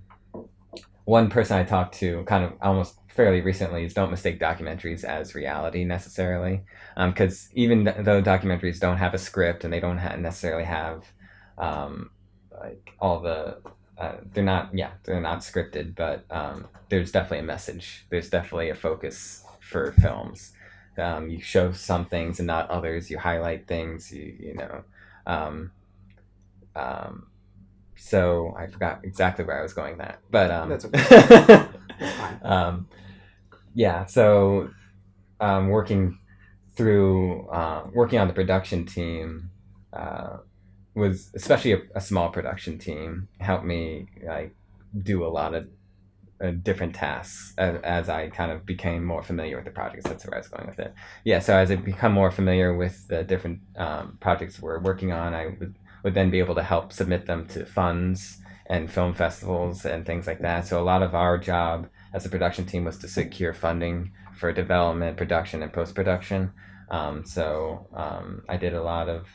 one person I talked to kind of almost fairly recently is don't mistake documentaries as reality necessarily, because even though documentaries don't have a script and they don't necessarily have like all the they're not scripted, but there's definitely a message. There's definitely a focus for films. You show some things and not others. You highlight things. You know. So I forgot exactly where I was going that, but that's okay. That's fine. Yeah. So working on the production team was, especially a small production team, helped me like do a lot of different tasks as I kind of became more familiar with the projects. That's where I was going with it. Yeah, so as I become more familiar with the different projects we're working on, I would then be able to help submit them to funds and film festivals and things like that. So a lot of our job as a production team was to secure funding for development, production, and post-production. So I did a lot of...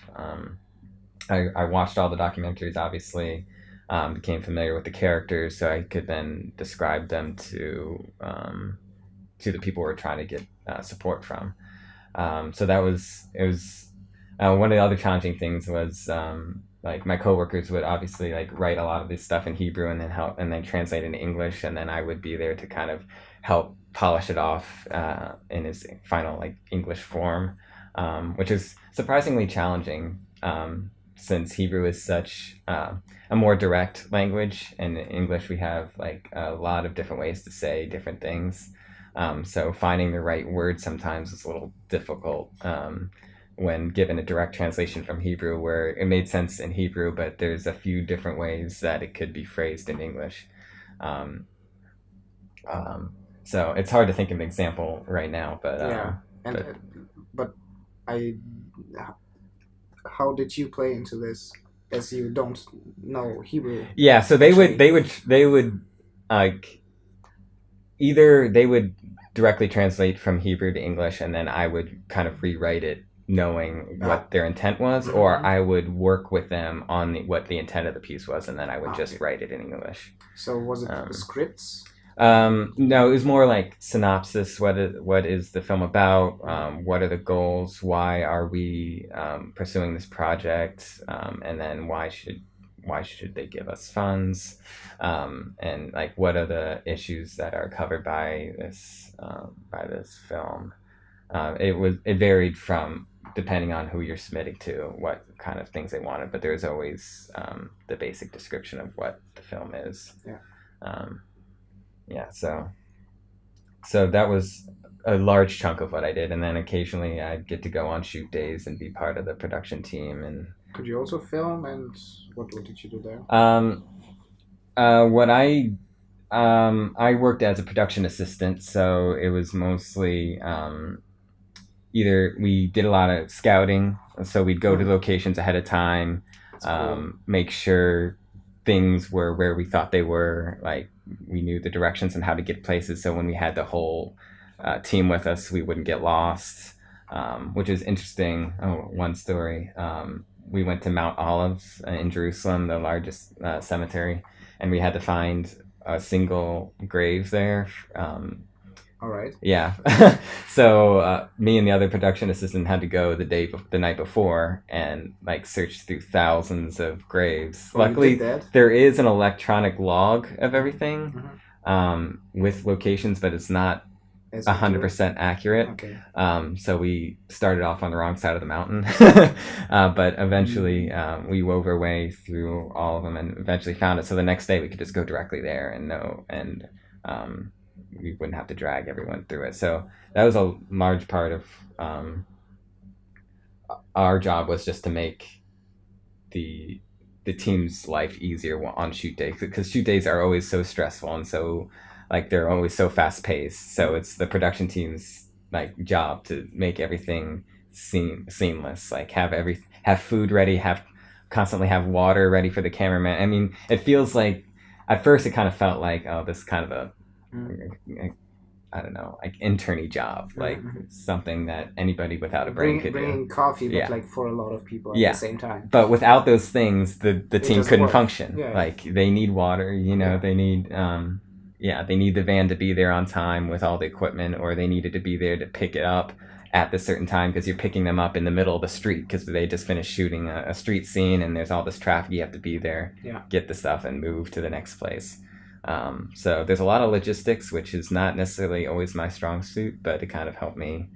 I watched all the documentaries, obviously, became familiar with the characters, so I could then describe them to the people we're trying to get support from. So it was one of the other challenging things was like my coworkers would obviously like write a lot of this stuff in Hebrew and then translate into English, and then I would be there to kind of help polish it off in its final like English form, which is surprisingly challenging. Since Hebrew is such a more direct language, and in English we have like a lot of different ways to say different things. So finding the right word sometimes is a little difficult when given a direct translation from Hebrew, where it made sense in Hebrew, but there's a few different ways that it could be phrased in English. So it's hard to think of an example right now, but how did you play into this, as you don't know Hebrew? Yeah, so they would like either they would directly translate from Hebrew to English, and then I would kind of rewrite it knowing what their intent was, or I would work with them on what the intent of the piece was, and then I would just write it in English. So was it scripts? No, it was more like synopsis. What is the film about? What are the goals? Why are we pursuing this project? And then why should they give us funds? And like what are the issues that are covered by this film? It varied from depending on who you're submitting to, what kind of things they wanted, but there's always the basic description of what the film is. Yeah. So that was a large chunk of what I did, and then occasionally I'd get to go on shoot days and be part of the production team. And could you also film? And what did you do there? What I worked as a production assistant, so it was mostly either we did a lot of scouting, so we'd go to locations ahead of time, make sure things were where we thought they were, like we knew the directions and how to get places, so when we had the whole team with us, we wouldn't get lost, which is interesting. One story, we went to Mount Olives in Jerusalem, the largest cemetery, and we had to find a single grave there. All right. Yeah. So me and the other production assistant had to go the night before and like search through thousands of graves. Luckily, there is an electronic log of everything with locations, but it's not 100% accurate. Okay. So we started off on the wrong side of the mountain, but eventually we wove our way through all of them and eventually found it. So the next day we could just go directly there and know, and we wouldn't have to drag everyone through it. So that was a large part of our job, was just to make the team's life easier on shoot days, because shoot days are always so stressful and so like they're always so fast paced. So it's the production team's like job to make everything seamless, like have food ready, constantly have water ready for the cameraman. I mean, it feels like at first it kind of felt like, oh, this is kind of a I don't know, like interny job, like something that anybody without a brain could do. Bringing coffee, but like for a lot of people at the same time. But without those things, the team couldn't function. Like they need water, they need they need the van to be there on time with all the equipment, or they needed to be there to pick it up at the certain time because you're picking them up in the middle of the street because they just finished shooting a street scene and there's all this traffic. You have to be there, get the stuff, and move to the next place. So there's a lot of logistics, which is not necessarily always my strong suit, but it kind of helped me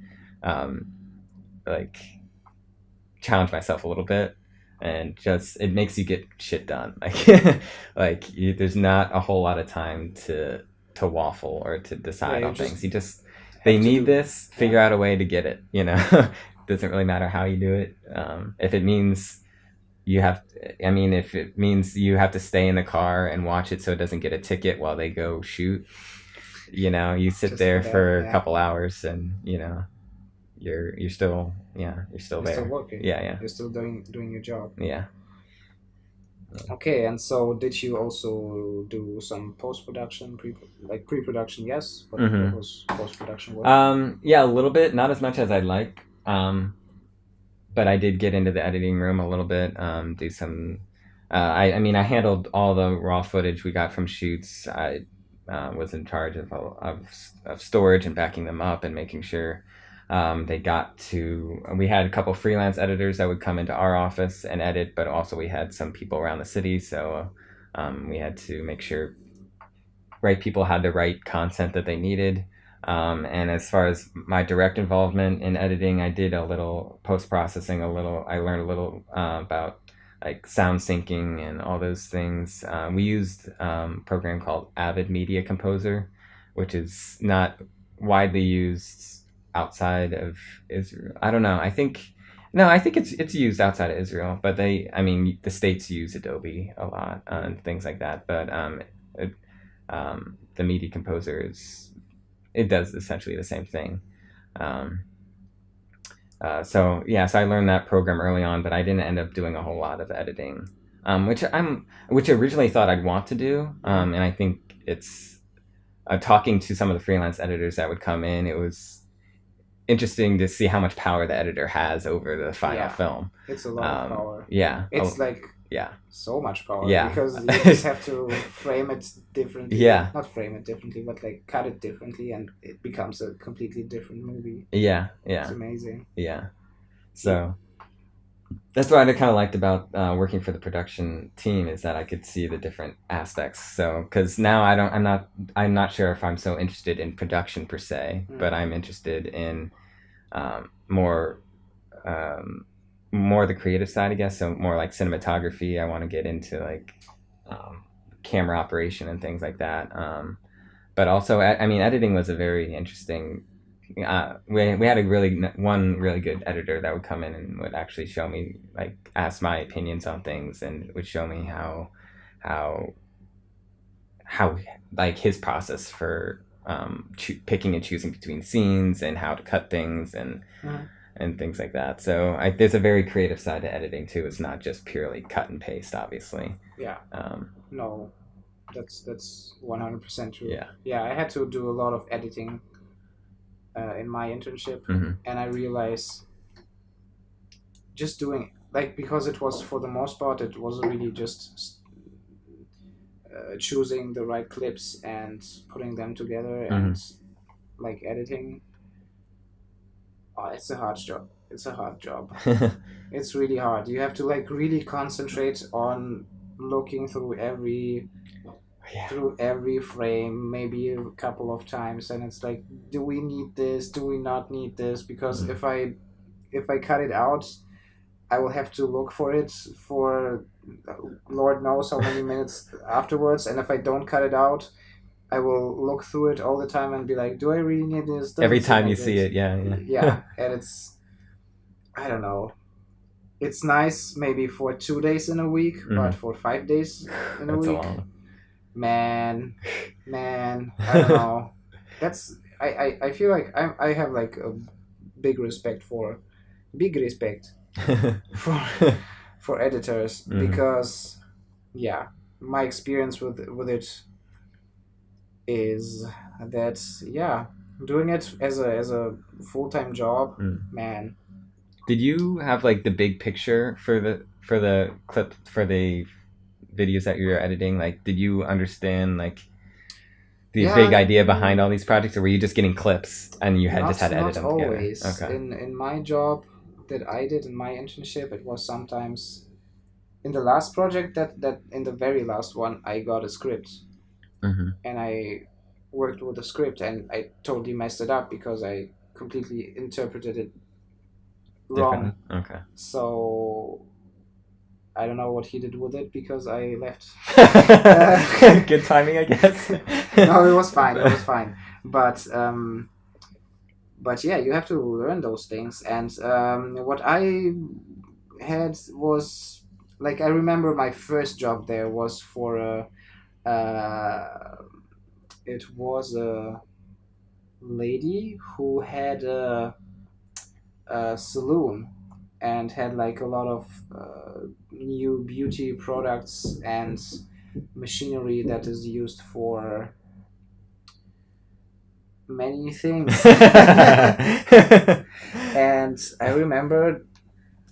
like challenge myself a little bit, and just it makes you get shit done. There's not a whole lot of time to waffle or to decide on things. You just they need this, figure out a way to get it. Doesn't really matter how you do it. If it means you have to stay in the car and watch it so it doesn't get a ticket while they go shoot, you sit just there for a couple hours and you're still there. Still working. You're still doing your job. Okay, and so did you also do some post-production, pre-production? Yes, but what was post-production work? A little bit, not as much as I'd like. But I did get into the editing room a little bit. Do some. I handled all the raw footage we got from shoots. I was in charge of storage and backing them up and making sure they got to. We had a couple freelance editors that would come into our office and edit, but also we had some people around the city, so we had to make sure right people had the right content that they needed. And as far as my direct involvement in editing, I did a little post-processing, I learned a little about like sound syncing and all those things. We used a program called Avid Media Composer, which is not widely used outside of Israel. I don't know. I think it's used outside of Israel, but the States use Adobe a lot and things like that. But the Media Composer it does essentially the same thing. So I learned that program early on, but I didn't end up doing a whole lot of editing, which I originally thought I'd want to do. And I think it's talking to some of the freelance editors that would come in, it was interesting to see how much power the editor has over the final film. It's a lot of power. It's so much power. Because you just have to frame it differently. Not frame it differently, but like cut it differently, and it becomes a completely different movie. It's amazing. So that's what I kind of liked about working for the production team, is that I could see the different aspects. So because now I'm not sure if I'm so interested in production per se, but I'm interested in more the creative side, I guess. So more like cinematography. I want to get into like camera operation and things like that. But also, editing was a very interesting. We had one really good editor that would come in and would actually show me, like, ask my opinions on things, and would show me how like his process for picking and choosing between scenes and how to cut things and things like that. So there's a very creative side to editing too. It's not just purely cut and paste, obviously. No, that's 100% true. I had to do a lot of editing in my internship, and I realized just doing, like, because it was, for the most part, it was really just choosing the right clips and putting them together and like editing. It's a hard job. It's really hard. You have to like really concentrate on looking through every frame, maybe a couple of times, and it's like, do we need this? Do we not need this? Because if I cut it out, I will have to look for it for Lord knows how many minutes afterwards, and if I don't cut it out, I will look through it all the time and be like, do I really need this? Doesn't every time you see it, and it's, I don't know. It's nice maybe for 2 days in a week, but for 5 days in a week, man, I don't know. I feel like I have like a big respect for editors, because my experience with it is that doing it as a full-time job, man. Did you have like the big picture for the videos that you're editing? Like, did you understand like the big idea behind all these projects, or were you just getting clips and you just had to edit them always. together? Okay. In my job that I did in my internship, it was sometimes in the last project that in the very last one I got a script, and I worked with the script, and I totally messed it up because I completely interpreted it wrong. Okay. So I don't know what he did with it because I left. Good timing, I guess. No, it was fine. It was fine. But yeah, you have to learn those things. And what I had was like, I remember my first job there was for it was a lady who had a saloon and had like a lot of new beauty products and machinery that is used for many things. And I remember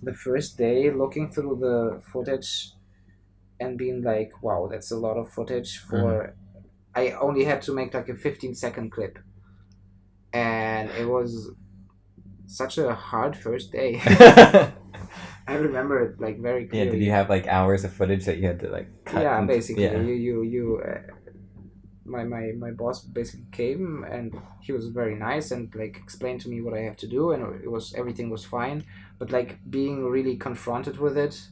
the first day looking through the footage and being like, wow, that's a lot of footage for I only had to make like a 15-second clip, and it was such a hard first day. I remember it like very clearly. Yeah, did you have like hours of footage that you had to like cut? Yeah, basically. Yeah. You my boss basically came, and he was very nice and like explained to me what I have to do, and everything was fine. But like being really confronted with it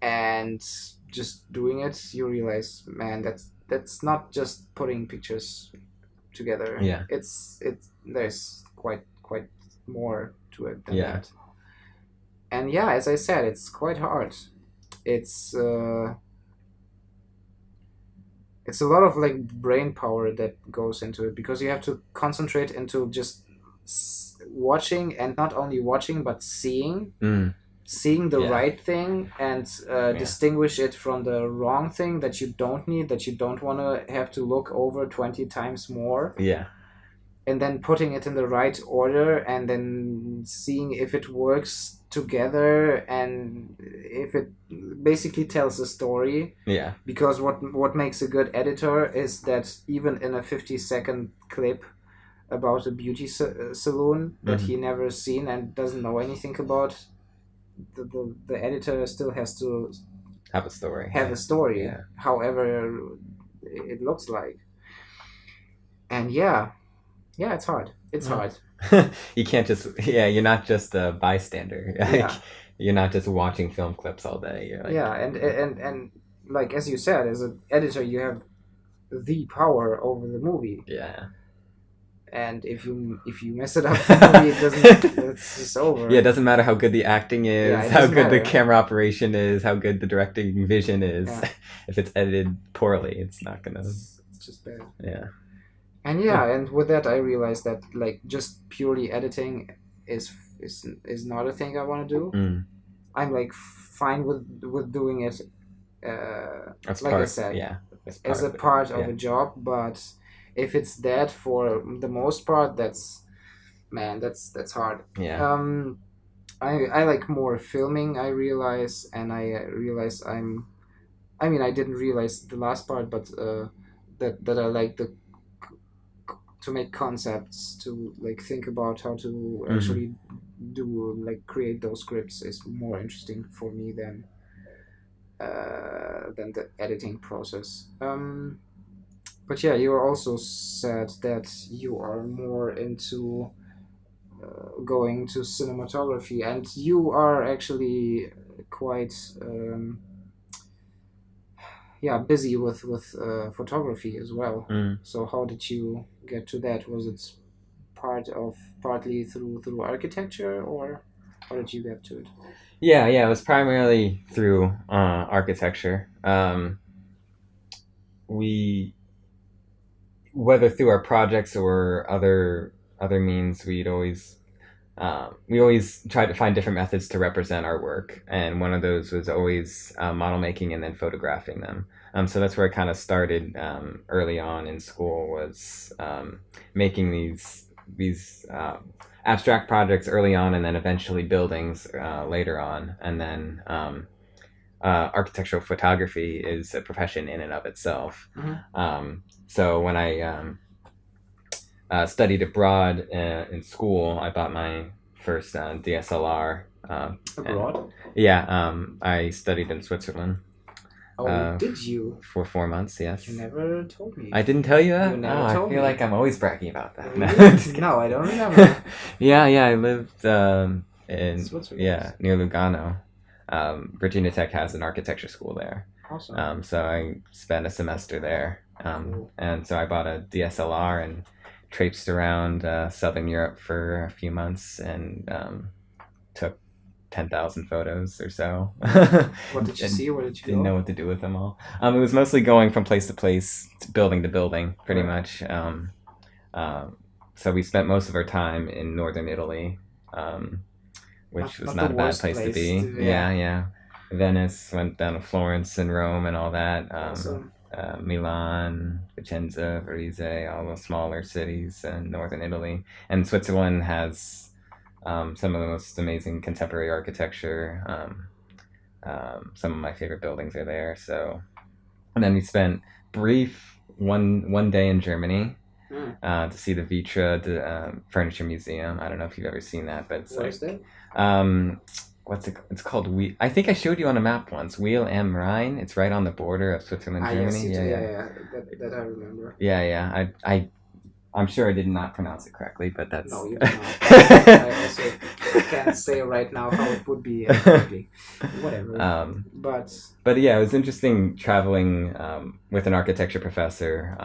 and just doing it, you realize, man, that's not just putting pictures together. Yeah. It's there's quite more to it than that. And yeah, as I said, it's quite hard. It's a lot of like brain power that goes into it, because you have to concentrate into just watching, and not only watching but seeing the right thing, and distinguish it from the wrong thing that you don't need, that you don't want to have to look over 20 times more. Yeah. And then putting it in the right order, and then seeing if it works together, and if it basically tells a story. Yeah. Because what makes a good editor is that even in a 50-second clip about a beauty saloon that he never seen and doesn't know anything about, the editor still has to have a story. However it looks like. And yeah, it's hard. It's hard. You can't just you're not just a bystander. Like, you're not just watching film clips all day. You're like, and like, as you said, as an editor, you have the power over the movie. Yeah. And if you mess it up, the movie, it's just over. Yeah, it doesn't matter how good the acting is, how good the camera operation is, how good the directing vision is. Yeah. If it's edited poorly, it's not gonna. It's just bad. Yeah. And and with that, I realized that like just purely editing is not a thing I want to do. I'm like fine with doing it. I said, as a part of a job, but if it's that for the most part, that's hard. Yeah. I like more filming, I realize, and I realize I didn't realize the last part, but that I like to make concepts, to like think about how to actually do, like, create those scripts is more interesting for me than the editing process. But yeah, you also said that you are more into going to cinematography, and you are actually quite busy with photography as well. So how did you get to that? Was it partly through architecture, or how did you get to it? Yeah, it was primarily through architecture. We, whether through our projects or other means, we always tried to find different methods to represent our work, and one of those was always model making and then photographing them. So that's where I kind of started early on in school, was making these abstract projects early on, and then eventually buildings later on. And then architectural photography is a profession in and of itself. So when I studied abroad in school, I bought my first DSLR. Abroad? I studied in Switzerland. Did you? For 4 months, yes. You never told me. I didn't tell you that? You never told I feel me. like I'm always bragging about that. No, I don't remember. I lived in Switzerland. near Lugano. Virginia Tech has an architecture school there. Awesome. So I spent a semester there. Cool. And so I bought a DSLR and traipsed around Southern Europe for a few months and took 10,000 photos or so. What did you see? Where did you Didn't go? know what to do with them all. It was mostly going from place to place, building to building, pretty much. So we spent most of our time in northern Italy, which was not a bad place to be. Yeah. Venice, went down to Florence and Rome and all that. Awesome. Milan, Vicenza, Varese, all the smaller cities in northern Italy. And Switzerland has some of the most amazing contemporary architecture. Some of my favorite buildings are there. So, and then we spent brief one day in Germany to see the Vitra, the furniture museum. I don't know if you've ever seen that, but it's What is that? what's it? It's called I think I showed you on a map once. Wheel am Rhein. It's right on the border of Switzerland, Germany. Yes, that I remember. Yeah. I'm sure I did not pronounce it correctly, but that's... No, you did not. I also can't say right now how it would be correctly. Whatever. But yeah, it was interesting traveling with an architecture professor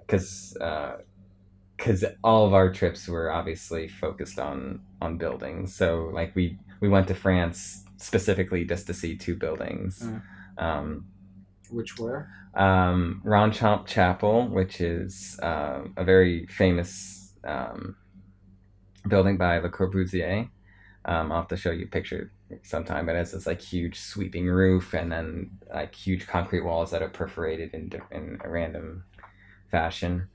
because all of our trips were obviously focused on buildings. So like we went to France specifically just to see 2 buildings. Which were? Untitled Chapel, which is a very famous building by Le Corbusier. I'll have to show you a picture sometime, but it has this like huge sweeping roof and then like huge concrete walls that are perforated in a random fashion.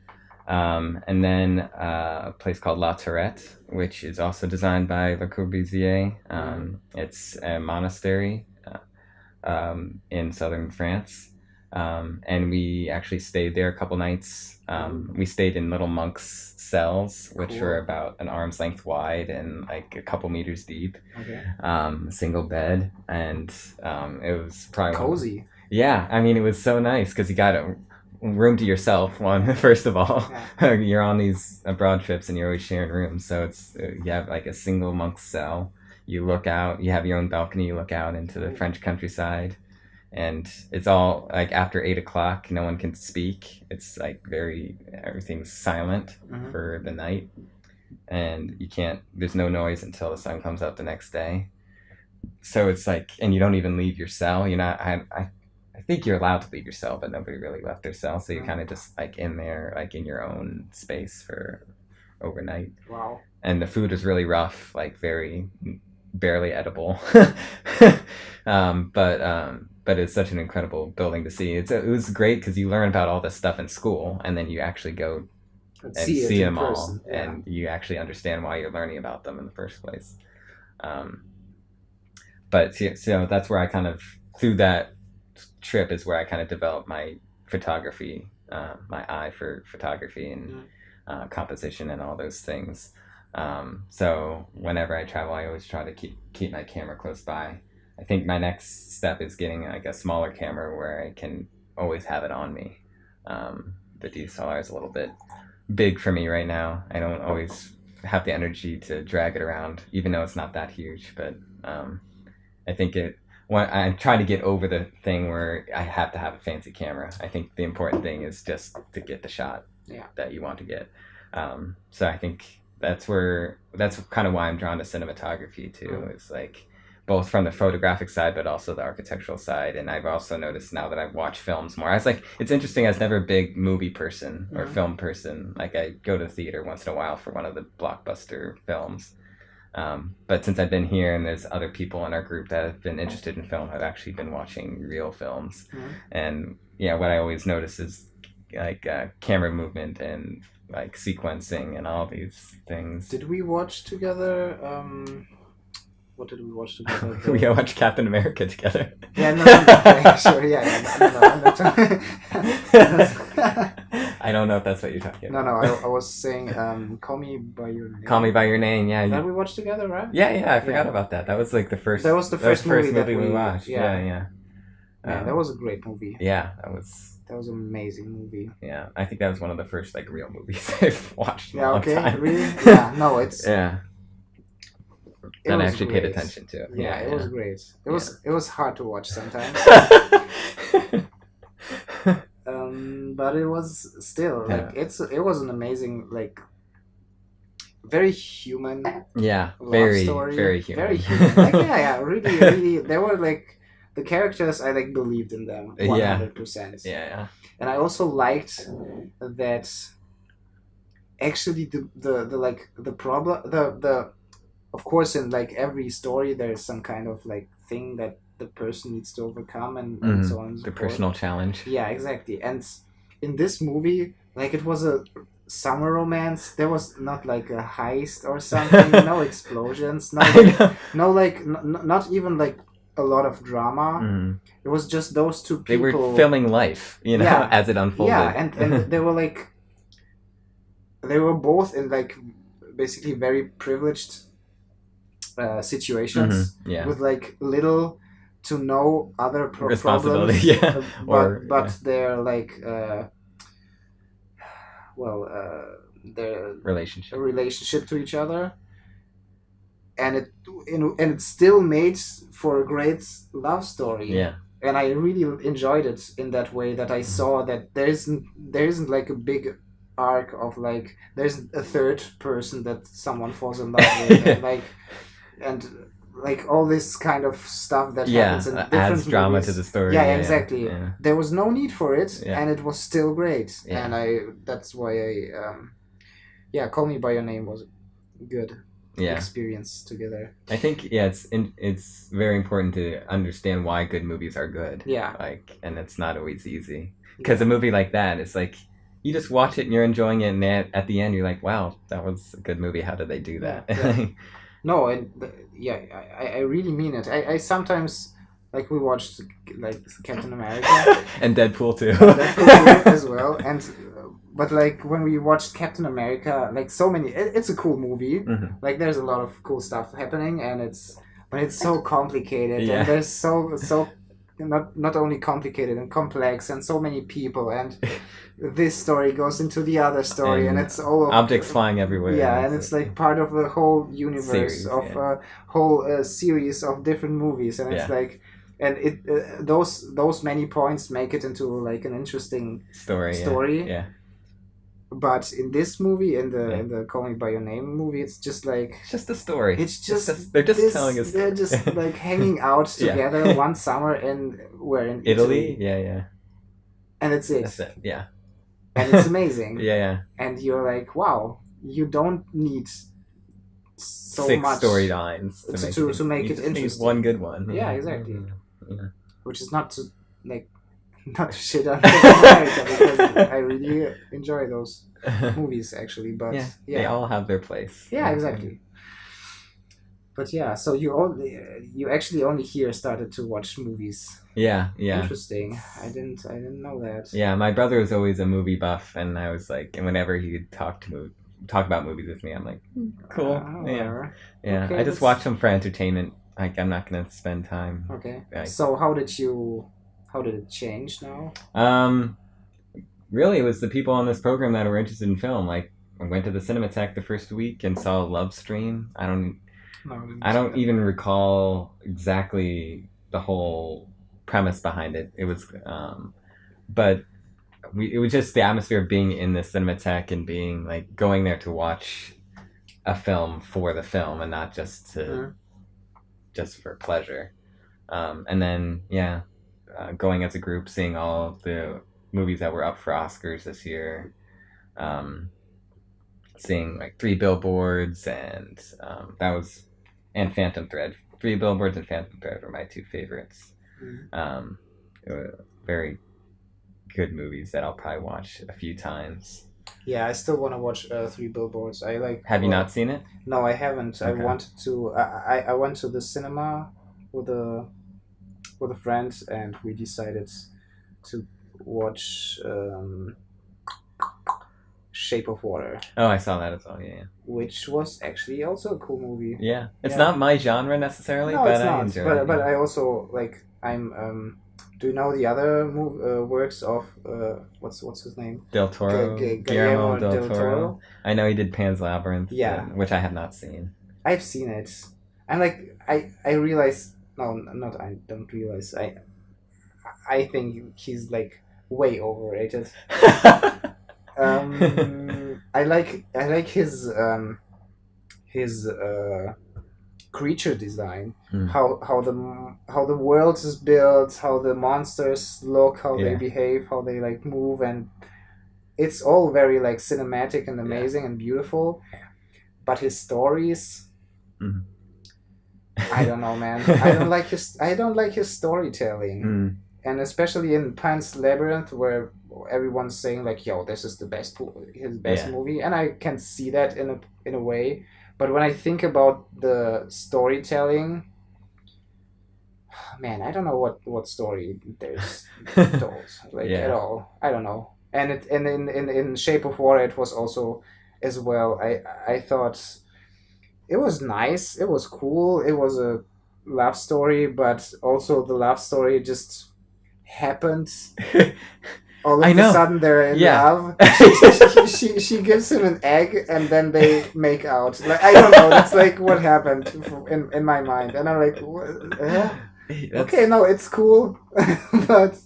And then a place called La Tourette, which is also designed by Le Corbusier. It's a monastery in southern France. And we actually stayed there a couple nights. We stayed in little monks' cells, which were about an arm's length wide and like a couple meters deep. Okay. Single bed, and it was probably cozy. Yeah, I mean, it was so nice because you got a room to yourself. First of all, you're on these abroad trips and you're always sharing rooms, so it's you have like a single monk's cell. You look out. You have your own balcony. You look out into the French countryside. And it's all like after 8:00, no one can speak. It's like everything's silent for the night, and there's no noise until the sun comes up the next day. So it's like, and you don't even leave your cell. You're not, I think you're allowed to leave your cell, but nobody really left their cell. So you're kind of just like in there, like in your own space for overnight. Wow. And the food is really rough, like very barely edible. But it's such an incredible building to see. It was great because you learn about all this stuff in school, and then you actually go and see them all, and you actually understand why you're learning about them in the first place. But so that's where I kind of, through that trip, is where I kind of developed my photography, my eye for photography and composition and all those things. So whenever I travel, I always try to keep my camera close by. I think my next step is getting like a smaller camera where I can always have it on me. The DSLR is a little bit big for me right now. I don't always have the energy to drag it around, even though it's not that huge. But I think I'm trying to get over the thing where I have to have a fancy camera. I think the important thing is just to get the shot that you want to get. So I think that's kind of why I'm drawn to cinematography too. It's like both from the photographic side, but also the architectural side. And I've also noticed now that I've watched films more, it's interesting. I was never a big movie person or film person. Like I go to the theater once in a while for one of the blockbuster films. But since I've been here and there's other people in our group that have been interested in film, I've actually been watching real films. And what I always notice is like camera movement and like sequencing and all these things. Did we watch together What did we watch together? We watched Captain America together. Yeah, no, okay, sure, yeah, I'm not talking. I don't know if that's what you're talking about. No, I was saying, Call Me by Your Name. Call Me by Your Name, yeah. That we watched together, right? Yeah, I forgot about that. That was like the first. That was the first movie we watched. Yeah. Man, that was a great movie. Yeah, that was an amazing movie. Yeah, I think that was one of the first like real movies I've watched in a long time. Really? Yeah, no, it's that I actually paid attention to. Yeah, it was great. It was hard to watch sometimes. But it was still like it was an amazing, like, very human. Yeah, love story. Very human. Very human. Like, really. They were like the characters. I like believed in them 100%. Yeah. And I also liked that. Actually, the problem, the of course, in like every story, there's some kind of like thing that the person needs to overcome, and so on and so forth. The personal challenge. Yeah, exactly. And in this movie, like, it was a summer romance. There was not like a heist or something. No explosions. Not even like a lot of drama. It was just those two people. They were filming life, as it unfolded. Yeah, and they were like, they were both in like basically very privileged situations with like little to no other responsibility, problems, but they're like their relationship to each other, and it still made for a great love story. Yeah, and I really enjoyed it in that way, that I saw that there isn't like a big arc of like there's a third person that someone falls in love with, and like all this kind of stuff that happens in different adds drama movies. to the story. Yeah, exactly. Yeah. There was no need for it, and it was still great. Yeah. And that's why Call Me by Your Name was a good experience together. I think it's very important to understand why good movies are good. Yeah, and it's not always easy, because a movie like that, it's like you just watch it and you're enjoying it, and at the end you're like, wow, that was a good movie. How did they do that? Yeah. No, I really mean it. I sometimes, like, we watched like Captain America and Deadpool too. Deadpool as well, but like when we watched Captain America, like so many, it's a cool movie. Mm-hmm. Like there's a lot of cool stuff happening, but it's so complicated, and there's so not only complicated and complex, and so many people, and this story goes into the other story, and it's all of objects flying everywhere. Yeah, and it's like part of a whole universe a whole series of different movies, and it's like, and those many points make it into like an interesting story. Yeah. But in this movie, in the Call Me by Your Name movie, it's just like it's just a story. It's just they're just telling us. They're just like hanging out together one summer in Italy. Yeah. And it's it. That's it. Yeah. And it's amazing. Yeah. And you're like, wow, you don't need so 6 much storylines to make it interesting. Need one good one. Yeah, exactly. Yeah. Which is not to shit on America, because I really enjoy those movies actually. But they all have their place. Yeah, exactly. But so you actually only here started to watch movies. Yeah. Interesting. I didn't know that. Yeah, my brother was always a movie buff, and I was like, and whenever he would talk about movies with me, I'm like, cool. Yeah. Okay, I just watch them for entertainment. Like, I'm not gonna spend time. Okay. So how did it change now? Really, it was the people on this program that were interested in film. Like, I went to the Cinematheque the first week and saw Love Stream. I don't even recall exactly the whole premise behind it. It was, but it was just the atmosphere of being in the Cinematheque and being like going there to watch a film for the film and not just just for pleasure. And then going as a group, seeing all the movies that were up for Oscars this year, seeing like 3 Billboards and and Phantom Thread. 3 Billboards and Phantom Thread were my 2 favorites. They were very good movies that I'll probably watch a few times. Yeah, I still want to watch Three Billboards. I like. Have you not seen it? No, I haven't. I Okay. wanted to. I went to the cinema with a friend, and we decided to watch Shape of Water, Oh, I saw that as well. Yeah. which was actually also a cool movie. Yeah. It's Yeah. not my genre necessarily, No, but it's I not. enjoy But it. but I also like. Do you know the other works of what's his name? Del Toro, Guillermo Del Toro. I know he did Pan's Labyrinth, Yeah. which I have not seen. I've seen it, and like I realize no, not I don't realize I think he's like way overrated. I like his creature design, how the world is built, how the monsters look, how they behave, how they like move, and it's all very like cinematic and amazing and beautiful. But his stories, I don't know, man. I don't like his storytelling, and especially in Pan's Labyrinth, where everyone's saying like, "Yo, this is his best movie," and I can see that in a way. But when I think about the storytelling, man, I don't know what story there's told at all. I don't know. And in Shape of Water, it was also as well. I thought it was nice. It was cool. It was a love story, but also the love story just happened. All of a sudden, they're in love. She gives him an egg, and then they make out. Like I don't know. That's like what happened in my mind, and I'm like, okay, no, it's cool, but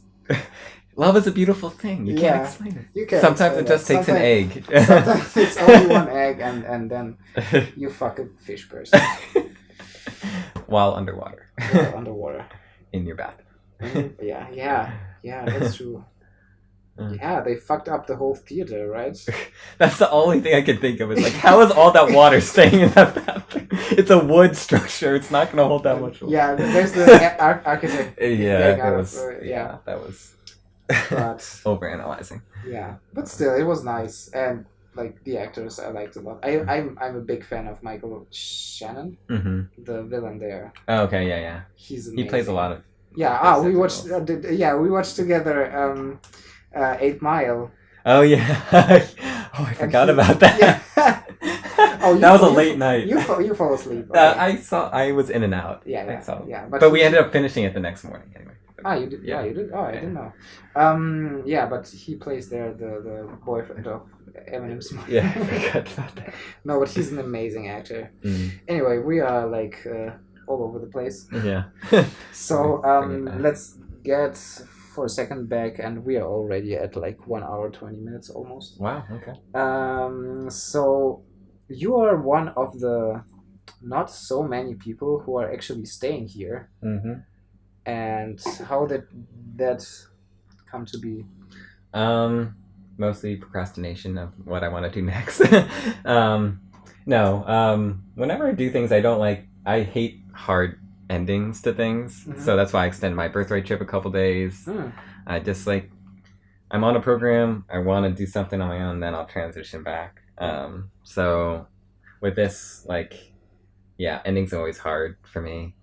love is a beautiful thing. You can't explain it. You can't. Sometimes it just takes an egg. Sometimes it's only one egg, and then you fuck a fish person while underwater. In your bath. Yeah, that's true. Yeah, they fucked up the whole theater, right? That's the only thing I can think of. Is like, how is all that water staying in that bathroom? It's a wood structure. It's not going to hold that much water. Yeah, there's the architect. That was but, overanalyzing. Yeah, but still, it was nice, and like the actors, I liked a lot. I'm a big fan of Michael Shannon, the villain there. Oh, okay, yeah. He's amazing. He plays a lot of. Yeah. We watched. We watched together. 8 Mile. Oh yeah. I forgot about that. Yeah. That was a late night. You fall asleep. Okay. I was in and out. Yeah. But we ended up finishing it the next morning anyway. You did. Yeah, you did. Oh, I didn't know. But he plays there the boyfriend of Eminem's mom. Yeah, I forgot about that. No, but he's an amazing actor. Anyway, we are like all over the place. Yeah. So let's get for a second back, and we are already at like 1 hour 20 minutes almost. Wow. Okay. So you are one of the not so many people who are actually staying here. And how did that come to be? Mostly procrastination of what I want to do next. Whenever I do things I don't like, I hate hard endings to things. So that's why I extended my birthright trip a couple days. I just like, I'm on a program, I want to do something on my own, then I'll transition back. So with this, endings are always hard for me.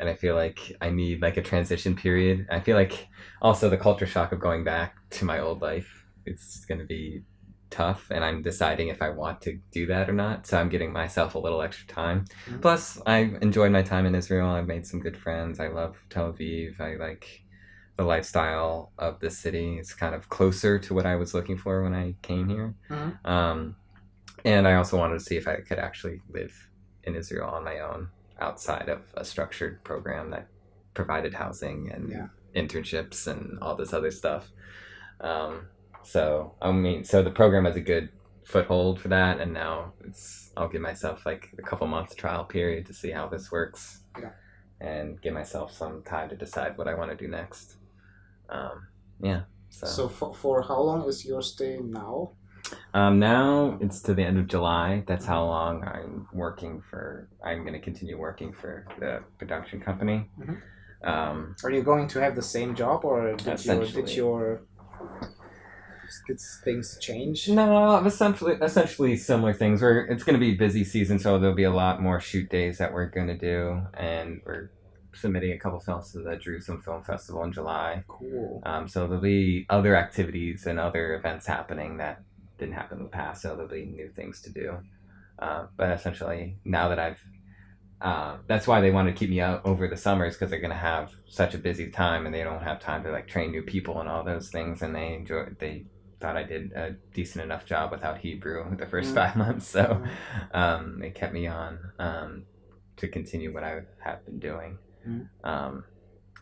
And I feel like I need like a transition period. I feel like also the culture shock of going back to my old life, it's going to be tough, and I'm deciding if I want to do that or not. So I'm giving myself a little extra time. Plus, I enjoyed my time in Israel. I've made some good friends. I love Tel Aviv. I like the lifestyle of the city. It's kind of closer to what I was looking for when I came here. And I also wanted to see if I could actually live in Israel on my own, outside of a structured program that provided housing and internships and all this other stuff. So the program has a good foothold for that, and now I'll give myself like a couple months trial period to see how this works, and give myself some time to decide what I want to do next. So for how long is your stay now? Now it's to the end of July. That's how long I'm going to continue working for the production company. Are you going to have the same job, or did your did things change? No, essentially similar things. It's going to be busy season, so there'll be a lot more shoot days that we're going to do, and we're submitting a couple films to the Jerusalem Film Festival in July. Cool. So there'll be other activities and other events happening that didn't happen in the past, so there'll be new things to do. But essentially, now that that's why they want to keep me out over the summers, because they're going to have such a busy time and they don't have time to like train new people and all those things, and they thought I did a decent enough job without Hebrew the first 5 months, so they kept me on to continue what I have been doing.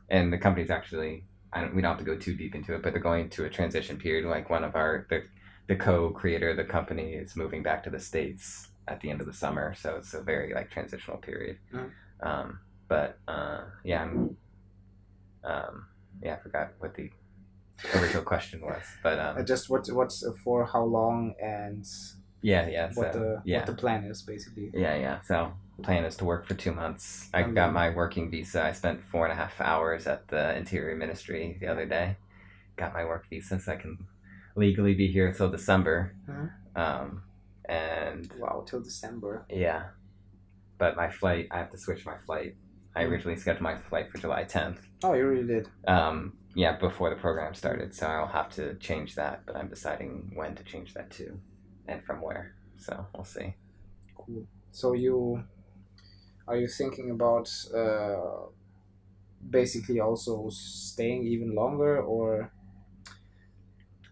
And the company's actually, we don't have to go too deep into it, but they're going to a transition period. Like one of the co-creator of the company is moving back to the States at the end of the summer, so it's a very like transitional period. I forgot what the original question was, but just what's for how long, and what the plan is basically. So plan is to work for 2 months. I got my working visa. I spent 4.5 hours at the Interior Ministry the other day. Got my work visa, so I can legally be here till December. And wow, till December. Yeah, but my flight, I have to switch my flight. I originally scheduled my flight for July 10th. Oh, you really did? Before the program started, so I'll have to change that, but I'm deciding when to change that to and from where, so we'll see. Cool. So are you thinking about basically also staying even longer, or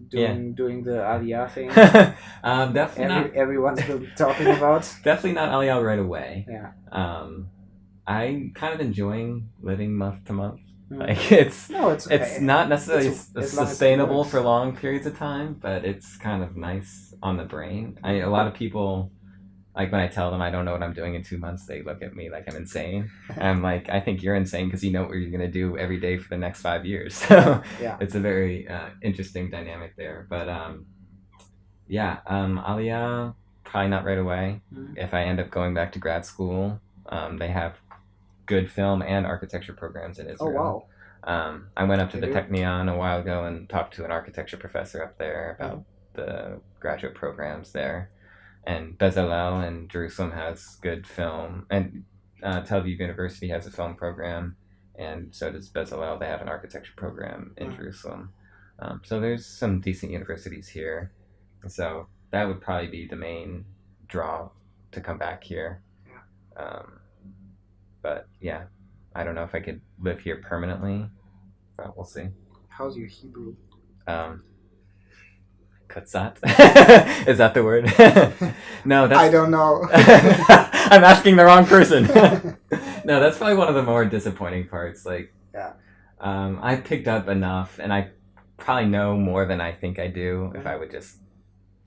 doing the Aliyah thing? Definitely everyone's been talking about. Definitely not Aliyah right away. Yeah. I'm kind of enjoying living month to month. Like it's okay. It's not necessarily sustainable for long periods of time, but it's kind of nice on the brain. A lot of people, like when I tell them I don't know what I'm doing in 2 months, they look at me like I'm insane. And I'm like, I think you're insane because you know what you're going to do every day for the next 5 years. So it's a very interesting dynamic there. But Aliyah, probably not right away. If I end up going back to grad school, they have good film and architecture programs in Israel. Oh, wow. I went up to the Technion a while ago and talked to an architecture professor up there about the graduate programs there. And Bezalel in Jerusalem has good film, and Tel-Aviv University has a film program, and so does Bezalel. They have an architecture program in Jerusalem. So there's some decent universities here. So that would probably be the main draw to come back here. But yeah, I don't know if I could live here permanently, but we'll see. How's your Hebrew? Kutzat? Is that the word? No, that's... I don't know. I'm asking the wrong person. No, that's probably one of the more disappointing parts. Like, I picked up enough, and I probably know more than I think I do if I would just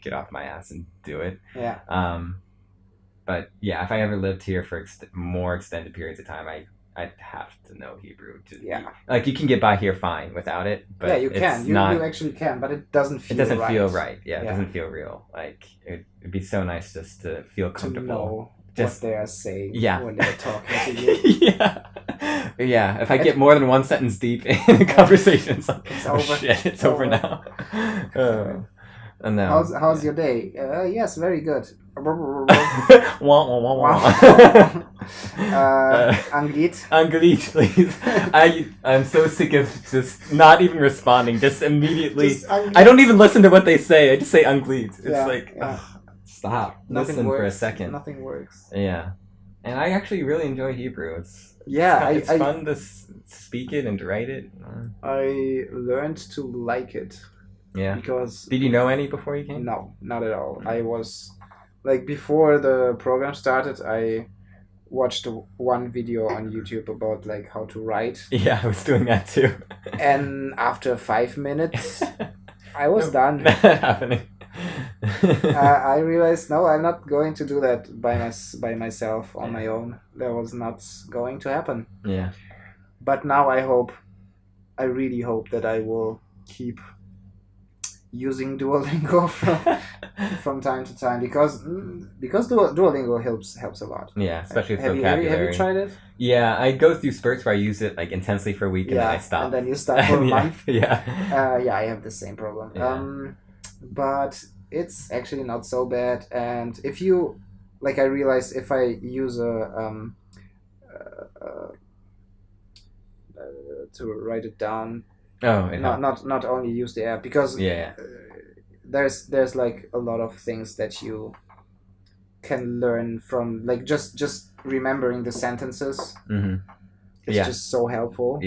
get off my ass and do it. Yeah. But yeah, if I ever lived here for more extended periods of time, I'd have to know Hebrew. Like you can get by here fine without it, but you can. You actually can, but it doesn't feel. It doesn't right. feel right. Yeah, it doesn't feel real. Like it'd be so nice just to feel comfortable. To know what they are saying. Yeah. When they're talking to you. Yeah. If I get more than one sentence deep in a conversation, it's like, over. Shit, it's over now. And now, how's your day? Yes, very good. Anglit, please. I'm so sick of just not even responding. Just immediately. I don't even listen to what they say. I just say Anglit. It's stop. Listen for a second. Nothing works. Yeah, and I actually really enjoy Hebrew. It's fun to speak it and to write it. I learned to like it. Yeah. Because did you know any before you came? No, not at all. I was before the program started, I watched one video on YouTube about how to write. Yeah, I was doing that too. And after 5 minutes, I was done. Not happening. I realized I'm not going to do that by myself on my own. That was not going to happen. Yeah. But now I really hope that I will keep using Duolingo from time to time because Duolingo helps a lot. Yeah, especially with vocabulary. Have you tried it? Yeah, I go through spurts where I use it intensely for a week and then I stop. And then you stop for a month. Yeah. I have the same problem. Yeah. but it's actually not so bad. And if you like, I realized if I use to write it down, not only use the app, because there's like a lot of things that you can learn from, like just remembering the sentences. It's just so helpful.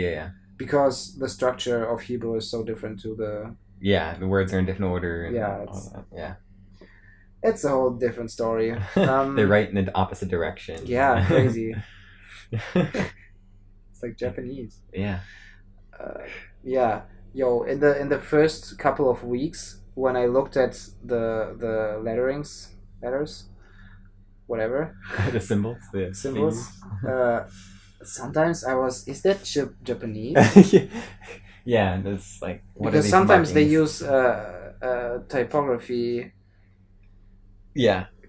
Because the structure of Hebrew is so different to the words are in different order. And it's a whole different story. They write in the opposite direction. Yeah, crazy. It's like Japanese. Yo, in the first couple of weeks when I looked at the letters, whatever, the symbols, sometimes I was, is that Japanese? That's like, what because are these sometimes markings? they use typography.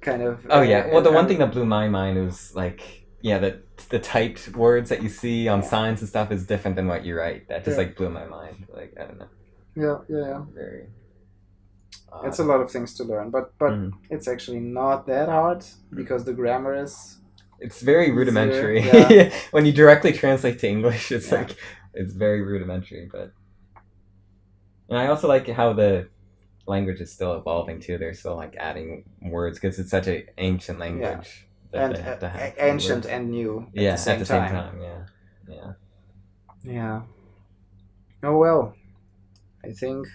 Kind of. Well, the one thing that blew my mind was like, the typed words that you see on signs and stuff is different than what you write. That just like blew my mind. Like, I don't know. Yeah. Very. It's a lot of things to learn, but it's actually not that hard because the grammar is. It's very rudimentary. When you directly translate to English, it's like it's very rudimentary. And I also like how the language is still evolving too. They're still like adding words because it's such an ancient language. And ancient and new at the same time. Yeah. Oh well, I think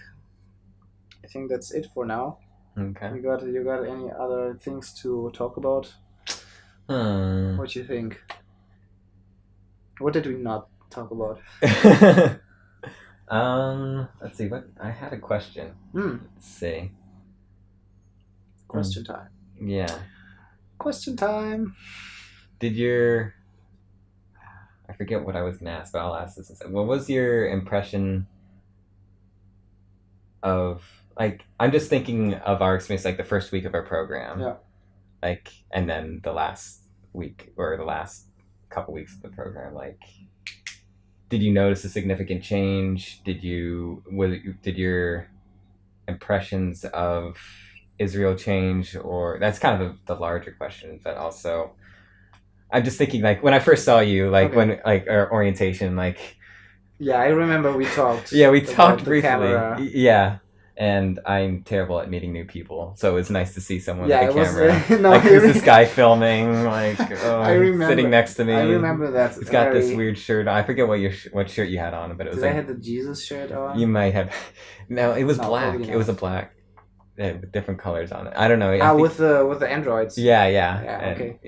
that's it for now. Okay. You got any other things to talk about? What do you think? What did we not talk about? Let's see. What I had a question. Let's see. Question time. Yeah. Question time. I forget what I was gonna ask, but I'll ask this instead. What was your impression of, like, I'm just thinking of our experience, like the first week of our program. Like, and then the last week or the last couple weeks of the program, like, did you notice a significant change? Did your impressions of Israel change? Or that's kind of the larger question, but also I'm just thinking, like, when I first saw you, like when like our orientation, like I remember we talked. We talked briefly. And I'm terrible at meeting new people, so it was nice to see someone with a camera. Like, who's this guy filming? Like, sitting next to me. I remember that. He's got this weird shirt on. I forget what shirt you had on, but it was. Did I have the Jesus shirt on? You might have. No, it was black. It was a black. With different colors on it. I don't know. With the androids. Okay.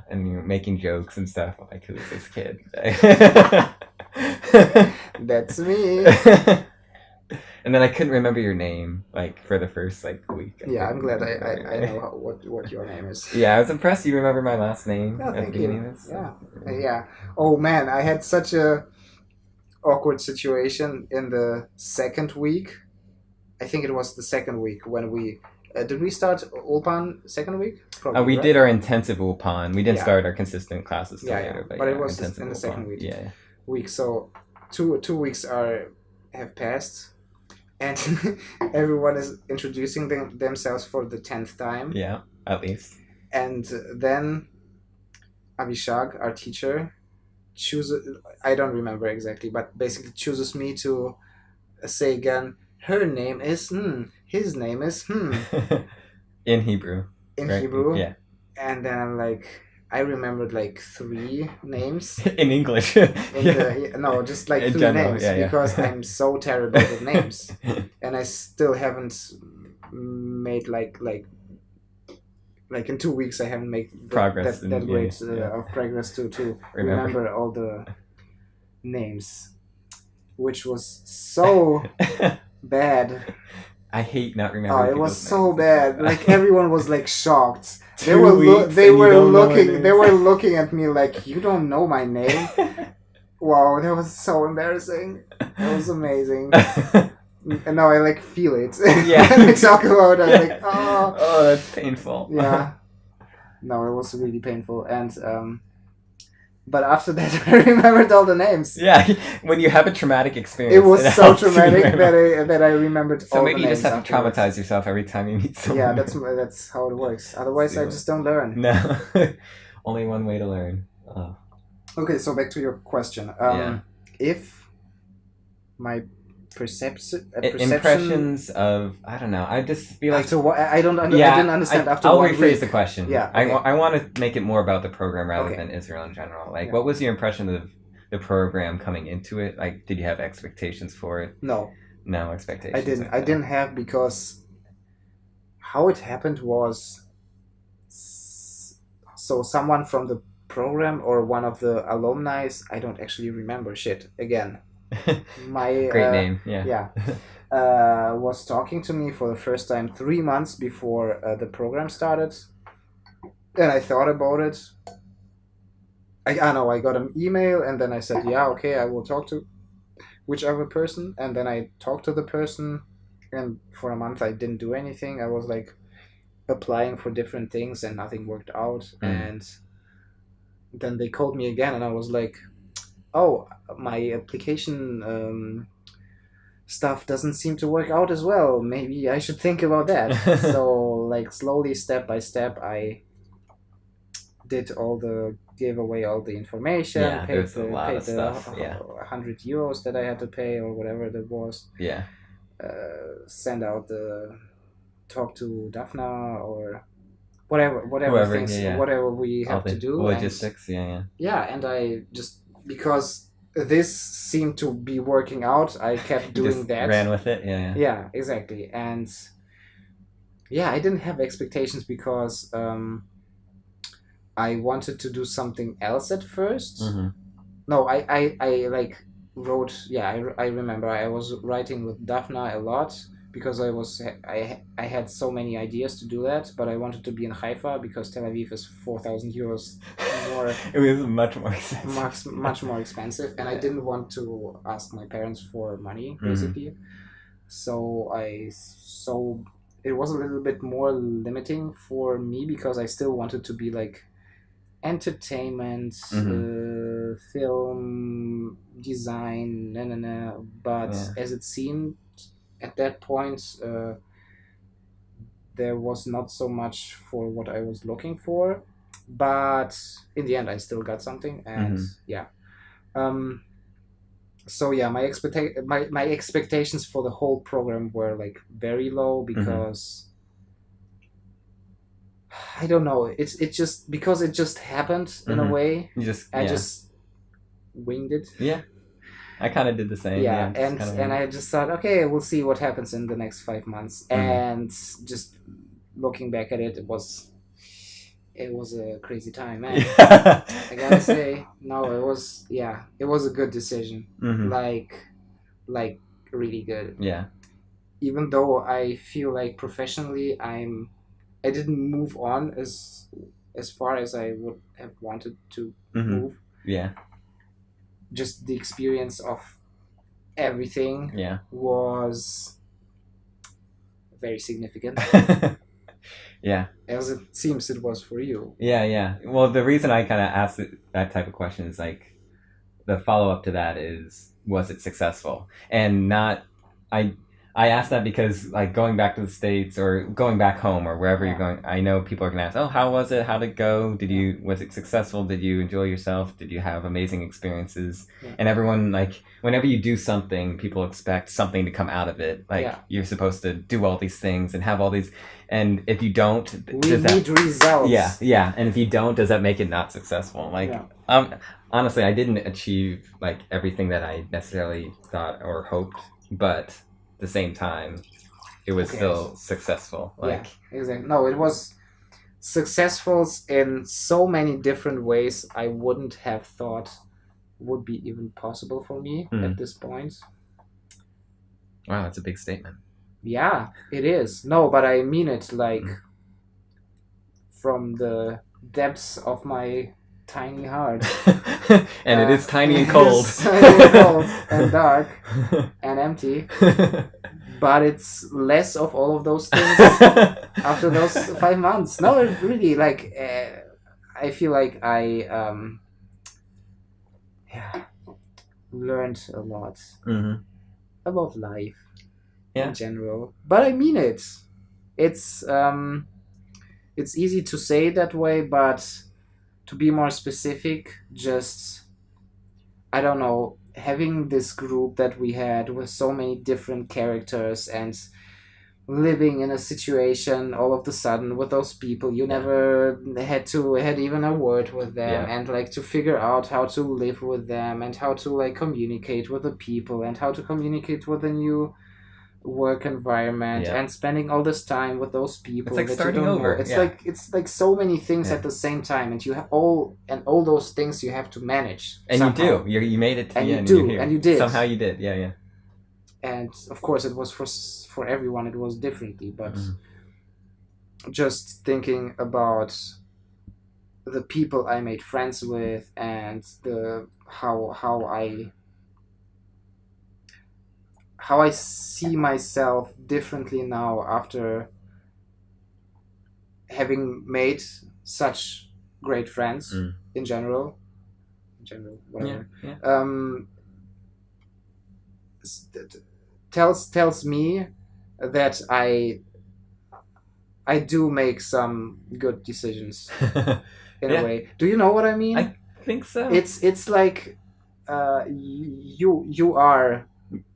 And you're making jokes and stuff. Like, who's this kid? That's me. And then I couldn't remember your name, like, for the first, like, week. I'm glad I know what your name is. I was impressed you remember my last name at the beginning of this. Yeah. Oh, man, I had such a awkward situation in the second week. I think it was the second week when we... did we start Ulpan second week? Probably, we did our intensive Ulpan. We didn't start our consistent classes till later. But it was in the second week. So 2 weeks have passed. And everyone is introducing themselves for the 10th time. Yeah, at least. And then Abhishek, our teacher, chooses... I don't remember exactly, but basically chooses me to say again, her name is... his name is... In Hebrew. In Hebrew? Yeah. And then I'm like... I remembered like 3 names. In English. No, just like 3 general, names because I'm so terrible with names, and I still haven't made like in 2 weeks I haven't made progress that great of progress to remember all the names, which was so bad. I hate not remembering. It was so bad. Like, everyone was like shocked. They were looking at me like, you don't know my name? Wow, that was so embarrassing. That was amazing. And now I like feel it. And I talk about it, I'm like, oh, that's painful. Yeah. No, it was really painful. And But after that, I remembered all the names. Yeah, when you have a traumatic experience, it was so traumatic that I remembered all the names. So maybe you just have to afterwards. traumatize yourself every time you meet someone. Yeah, that's how it works. Otherwise, I just don't learn. No, only one way to learn. Oh. Okay, so back to your question. If my impressions of, I don't know, I just feel like I didn't understand after I'll 1 rephrase week. the question. Yeah, okay. I want to make it more about the program rather than Israel in general. Like, what was your impression of the program coming into it? Like, did you have expectations for it? No expectations. I didn't have, because how it happened was, so someone from the program or one of the alumni, I don't actually remember shit again. My great name, was talking to me for the first time 3 months before the program started, and I thought about it. I got an email, and then I said, yeah, okay, I will talk to whichever person, and then I talked to the person, and for a month I didn't do anything. I was like applying for different things and nothing worked out. And then they called me again, and I was like, oh, my application stuff doesn't seem to work out as well. Maybe I should think about that. So like slowly, step by step, I gave away all the information, paid the 100 euros that I had to pay or whatever that was. Send out talk to Daphne or whatever things, whatever we have to do. Logistics, and I just, because this seemed to be working out, I kept doing that. Ran with it, Yeah, exactly. And I didn't have expectations because I wanted to do something else at first. No, I like wrote. I remember I was writing with Daphne a lot because I had so many ideas to do that, but I wanted to be in Haifa because Tel Aviv is 4,000 euros more. It was much more expensive. Much more expensive, and I didn't want to ask my parents for money, basically. So it was a little bit more limiting for me because I still wanted to be like entertainment, film, design, but as it seemed at that point, there was not so much for what I was looking for, but in the end I still got something, and my expectations for the whole program were like very low because I don't know, it just because it just happened in a way. I just winged it. I kind of did the same. And I just thought, okay, we'll see what happens in the next 5 months. And just looking back at it, it was a crazy time, man. I gotta say, no, it was a good decision. Like really good. Even though I feel like professionally I didn't move on as far as I would have wanted to move. Just the experience of everything was very significant. As it seems it was for you. Well, the reason I kind of asked that type of question is like the follow-up to that is, was it successful? And I asked that because, like, going back to the States or going back home or wherever you're going, I know people are going to ask, oh, how was it? How'd it go? Was it successful? Did you enjoy yourself? Did you have amazing experiences? And everyone, like, whenever you do something, people expect something to come out of it. Like, you're supposed to do all these things and have all these, and if you don't... We need results. And if you don't, does that make it not successful? Like, honestly, I didn't achieve, like, everything that I necessarily thought or hoped, but... at the same time, it was still successful. Like, exactly. No, it was successful in so many different ways I wouldn't have thought would be even possible for me at this point. Wow, that's a big statement. Yeah, it is. No, but I mean it, like, from the depths of my tiny heart. And it is tiny and cold. Tiny and cold and dark and empty. But it's less of all of those things after those 5 months. No, it really, like, I feel like I learned a lot Mm-hmm. about life Yeah. in general. But I mean it. It's easy to say that way, but to be more specific, just I don't know, having this group that we had with so many different characters and living in a situation all of the sudden with those people you never had even a word with them, and like to figure out how to live with them and how to like communicate with the people and how to communicate with a new work environment and spending all this time with those people. It's like that starting you don't over. know. It's like so many things at the same time, and you have all those things you have to manage. And somehow. you do. You made it to and the you end. do, and you did. Somehow you did. Yeah. And of course it was for everyone it was differently, but just thinking about the people I made friends with and the how I see myself differently now after having made such great friends in general whatever. Tells me that I do make some good decisions in a way. Do you know what I mean? I think so. It's like you are.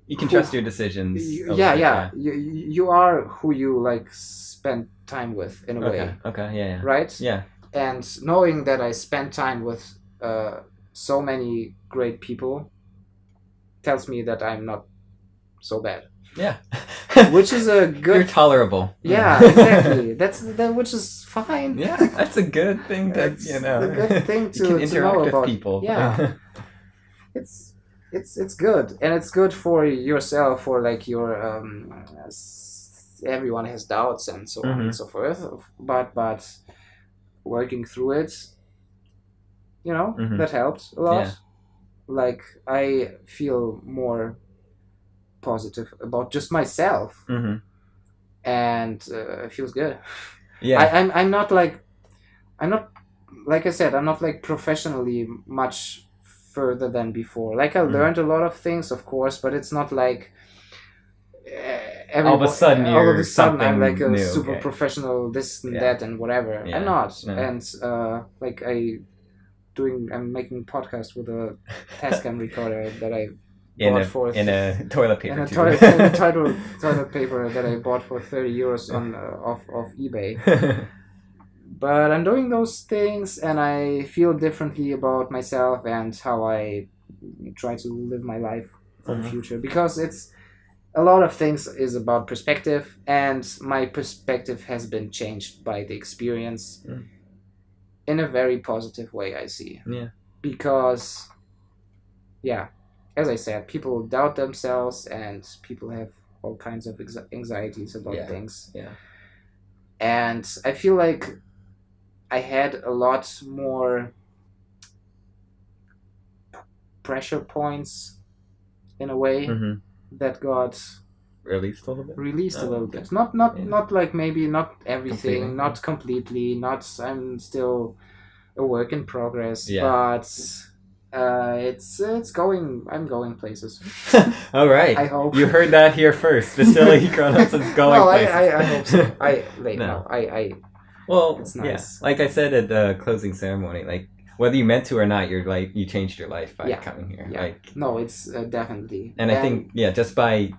You can trust your decisions. You are who you like spend time with in a way. Okay. Yeah. Right. Yeah. And knowing that I spend time with so many great people tells me that I'm not so bad. Yeah. Which is a good. You're tolerable. Yeah, exactly. Which is fine. Yeah, that's a good thing to a good thing to interact know with about people. Yeah. It's good, and it's good for yourself, for like your everyone has doubts and so on and so forth, but working through it, that helped a lot. Like I feel more positive about just myself, and it feels good. I'm not like I said, I'm not like professionally much further than before. Like I learned a lot of things, of course, but it's not like all of a sudden I'm like a new, super professional this and that and whatever. I'm not. And like I'm making a podcast with a Tascam recorder that I bought for in a toilet paper in a toilet paper that I bought for 30 euros on off eBay. But I'm doing those things, and I feel differently about myself and how I try to live my life for the future. Because it's a lot of things is about perspective, and my perspective has been changed by the experience in a very positive way, I see. Yeah. Because, as I said, people doubt themselves, and people have all kinds of anxieties about things. Yeah. And I feel like I had a lot more pressure points in a way that got released a little bit. Not like maybe not everything, completely. not completely, not I'm still a work in progress, but I'm going places. All right. I hope you heard that here first. Vasily Kronoson's going places. I hope so. Well, it's nice. Like I said at the closing ceremony, like whether you meant to or not, you changed your life by coming here. Yeah. Like no, it's definitely. And I think just by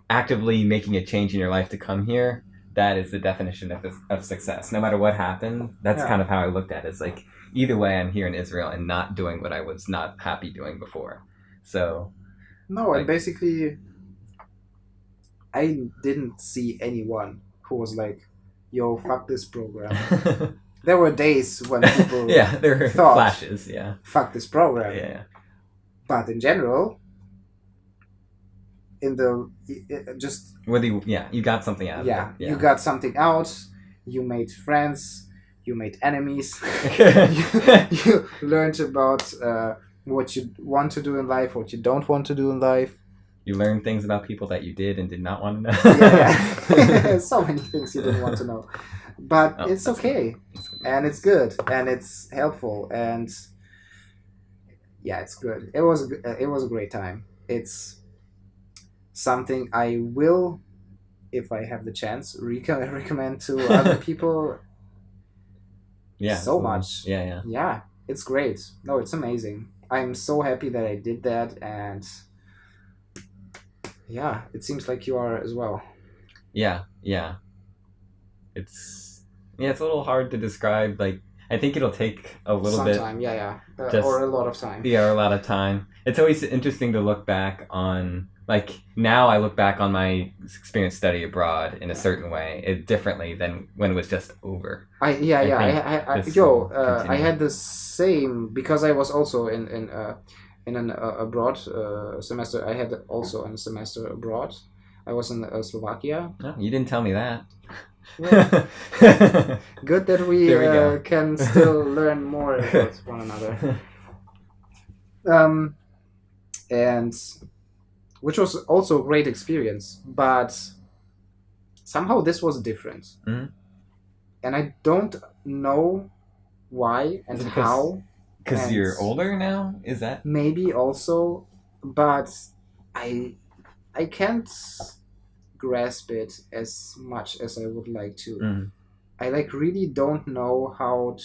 actively making a change in your life to come here, that is the definition of success. No matter what happened, that's kind of how I looked at it. It's like either way, I'm here in Israel and not doing what I was not happy doing before. So. No, and basically, I didn't see anyone who was like, yo, fuck this program. There were days when people there were thought, flashes, fuck this program. Yeah. But in general, just... Whether you got something out of it. Yeah, you got something out, you made friends, you made enemies, you learned about what you want to do in life, what you don't want to do in life. You learned things about people that you did and did not want to know. So many things you didn't want to know. But it's okay. And it's good. And it's helpful. And yeah, it's good. It was a great time. It's something I will, if I have the chance, recommend to other people. Yeah, So absolutely. much. Yeah. Yeah, it's great. No, it's amazing. I'm so happy that I did that, and yeah, it seems like you are as well. Yeah. It's it's a little hard to describe. Like, I think it'll take a little bit, Sometime, yeah, or just a lot of time. a lot of time. It's always interesting to look back on. Like, now I look back on my experience study abroad in a certain way, differently than when it was just over. I yeah I yeah I this yo will I continue. had the same because I was also in an abroad semester. I had also a semester abroad. I was in Slovakia. No, you didn't tell me that. Well, good that we There we go. can still learn more about one another. And which was also a great experience, but somehow this was different, Mhm. and I don't know why and Is it how. because And you're older now? Is that? maybe also, but I I can't grasp it as much as I would like to. Mm. I like really don't know how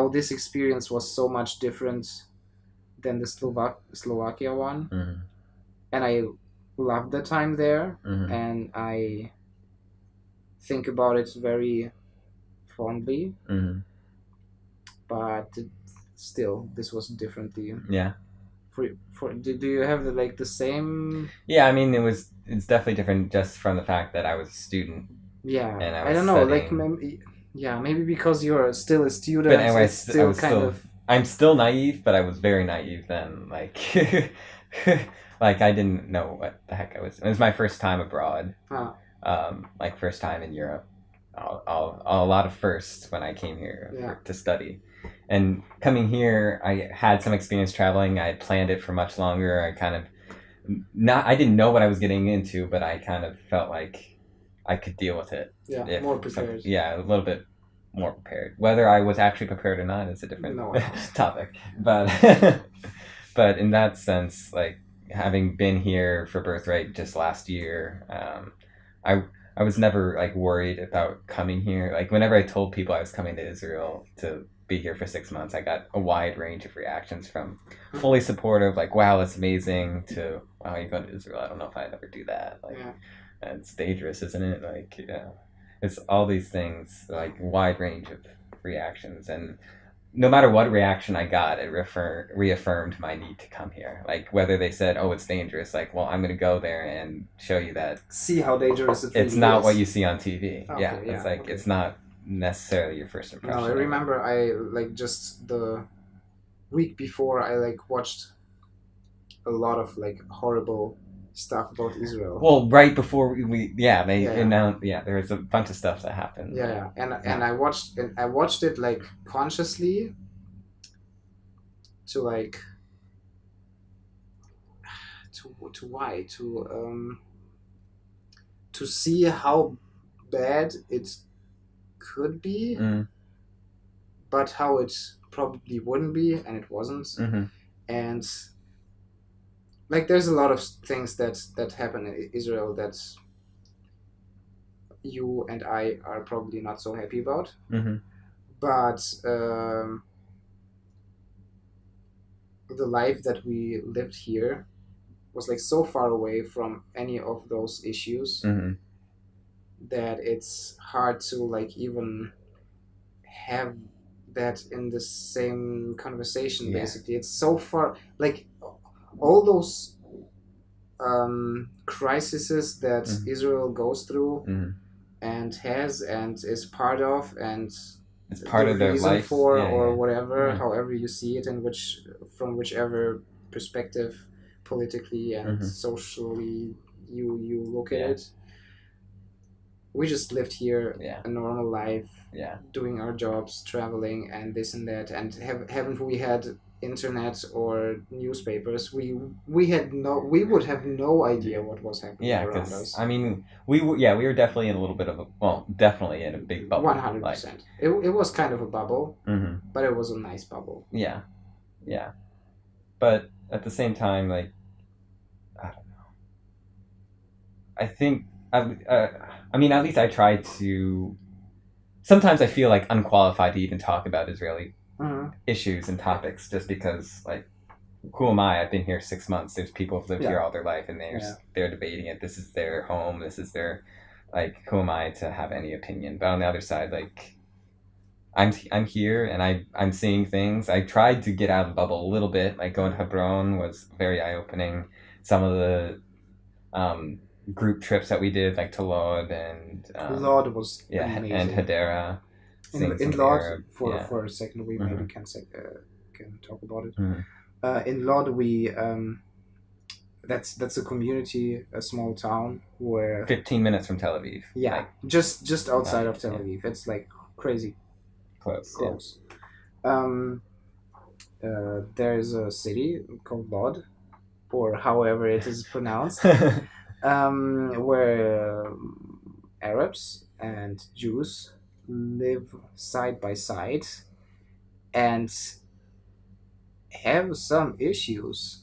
this experience was so much different than the Slovakia one, Mm. and I loved the time there, Mm. and I think about it very fondly, Mm. but still, this was differently. Yeah. Do you have like the same? Yeah, I mean, it's definitely different just from the fact that I was a student Yeah, and I I was don't know. Like studying. maybe because you're still a student, But anyway, it's still I'm still naive, but I was very naive then. Like, like I didn't know what the heck I was. It was my first time abroad. Ah. Like first time in Europe. A lot of firsts when I came here Yeah. to study. And coming here, I had some experience traveling. I had planned it for much longer. I didn't know what I was getting into, but I kind of felt like I could deal with it. Yeah, more prepared. Yeah, a little bit more prepared. Whether I was actually prepared or not is a different topic. But but in that sense, like having been here for Birthright just last year, I was never like worried about coming here. Like whenever I told people I was coming to Israel to be here for 6 months, I got a wide range of reactions from fully supportive, like wow, that's amazing, to wow, you're going to Israel. I don't know if I'd ever do that. Like, it's dangerous, isn't it? Like, it's all these things, like wide range of reactions, and no matter what reaction I got, it reaffirmed my need to come here. Like whether they said, "Oh, it's dangerous," like, well, I'm going to go there and show you that see how dangerous it really it's not is. what you see on TV. Okay, It's like it's not necessarily your first impression. No, I remember I like just the week before I like watched a lot of like horrible stuff about Israel. Well, right before they announced, there was a bunch of stuff that happened. And I watched it like consciously to like to why to see how bad it could be, but how it probably wouldn't be, and it wasn't. And like there's a lot of things that happen in Israel that you and I are probably not so happy about. But the life that we lived here was like so far away from any of those issues that it's hard to like even have that in the same conversation. Basically, it's so far, like all those crises that Israel goes through and has and is part of, and it's part of their life for or whatever, however you see it, and from whichever perspective, politically and socially you look at it. We just lived here a normal life, doing our jobs, traveling, and this and that, and haven't we had internet or newspapers, we would have no idea what was happening around us. I mean, we were definitely in a little bit of definitely in a big bubble. 100%. It was kind of a bubble, mm-hmm. but it was a nice bubble. Yeah. But at the same time, like, I don't know. I think, I mean, at least I try to. Sometimes I feel like unqualified to even talk about Israeli issues and topics, just because, like, who am I? I've been here 6 months. There's people who've lived here all their life, and they're debating it. This is their home. This is their, like, who am I to have any opinion? But on the other side, like, I'm here and I'm seeing things. I tried to get out of the bubble a little bit. Like, going to Hebron was very eye opening. Some of the group trips that we did, like to Lod and Lod was amazing. And Hadera. In Lod, for a second, we maybe can talk about it. In Lod, we that's a community, a small town where 15 minutes from Tel Aviv. Yeah, like, just outside of Tel Aviv. It's like crazy close. There's a city called Lod, or however it is pronounced. Where Arabs and Jews live side by side and have some issues.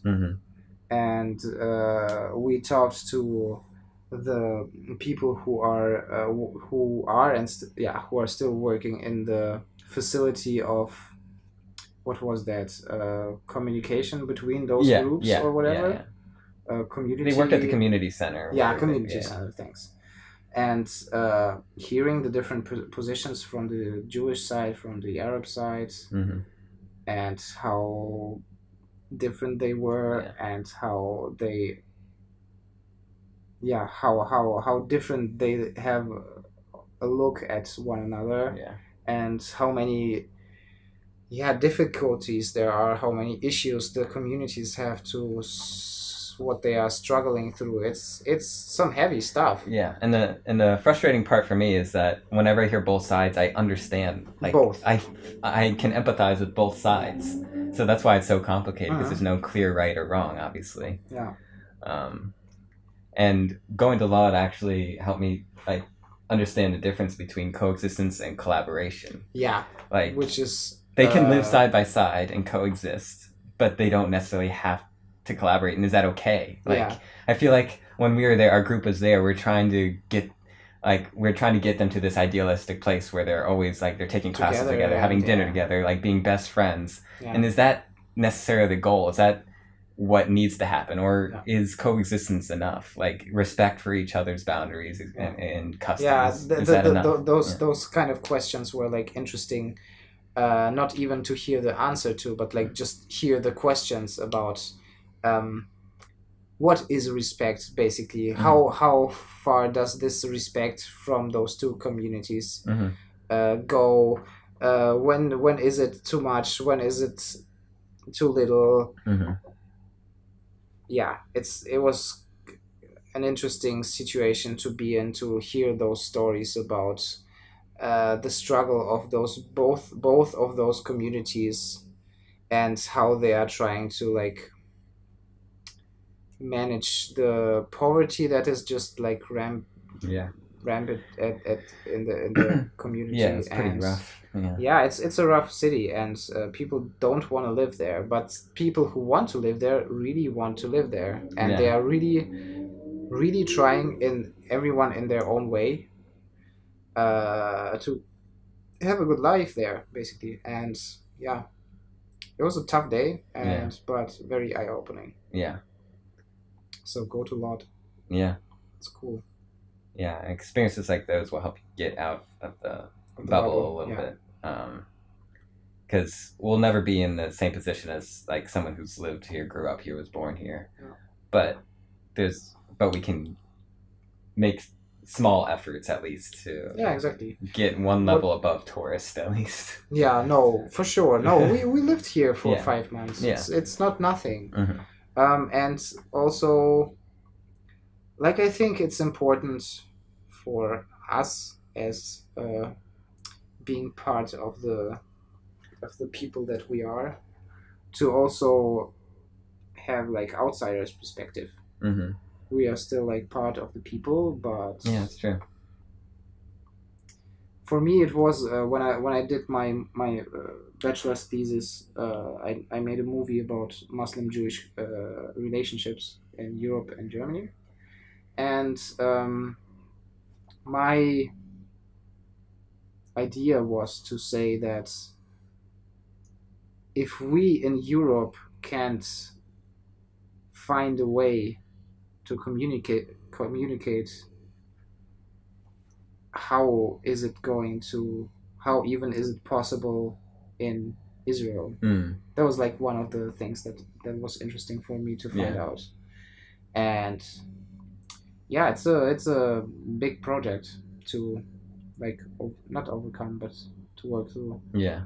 And we talked to the people who are still working in the facility of, what was that, communication between those groups or whatever. Community. They worked at the community center. Community center. Thanks. And hearing the different positions from the Jewish side, from the Arab side, and how different they were, and how they, how different they have a look at one another, and how many difficulties there are, how many issues the communities have to. What they are struggling through, it's some heavy stuff. And the frustrating part for me is that whenever I hear both sides, I understand, like, both. I can empathize with both sides, so that's why it's so complicated, because there's no clear right or wrong, obviously. And going to Lod actually helped me, like, understand the difference between coexistence and collaboration. Like, which is they can live side by side and coexist, but they don't necessarily have to collaborate. And is that okay? Like, I feel like when we were there, our group was there, we're trying to get them to this idealistic place where they're always, like, they're taking classes together, having dinner together, like, being best friends. And is that necessarily the goal? Is that what needs to happen, or is coexistence enough? Like, respect for each other's boundaries and customs. Those kind of questions were, like, interesting, not even to hear the answer to, but, like, just hear the questions about what is respect, basically. How far does this respect from those two communities go? When is it too much? When is it too little? It was an interesting situation to be in, to hear those stories about the struggle of those both of those communities, and how they are trying to, like, manage the poverty that is just, like, rampant in the community. It's pretty rough. It's a rough city, and people don't want to live there, but people who want to live there really want to live there, and they are really, really trying, everyone in their own way, to have a good life there, basically. And it was a tough day, but very eye-opening. So go to Lod. It's cool. Experiences like those will help you get out of the bubble a little bit. Because we'll never be in the same position as, like, someone who's lived here, grew up here, was born here. But we can make small efforts, at least, to get one level above tourist, at least. No, for sure. No, we lived here for 5 months. It's not nothing. And also, like, I think it's important for us as being part of the people that we are, to also have like outsiders' perspective. Mm-hmm. We are still like part of the people, but Yeah, it's true. For me, it was when I did my bachelor's thesis. I made a movie about Muslim-Jewish relationships in Europe and Germany, and my idea was to say that if we in Europe can't find a way to communicate, how even is it possible in Israel? That was like one of the things that was interesting for me to find out. And yeah, it's a big project to like not overcome, but to work through. Yeah.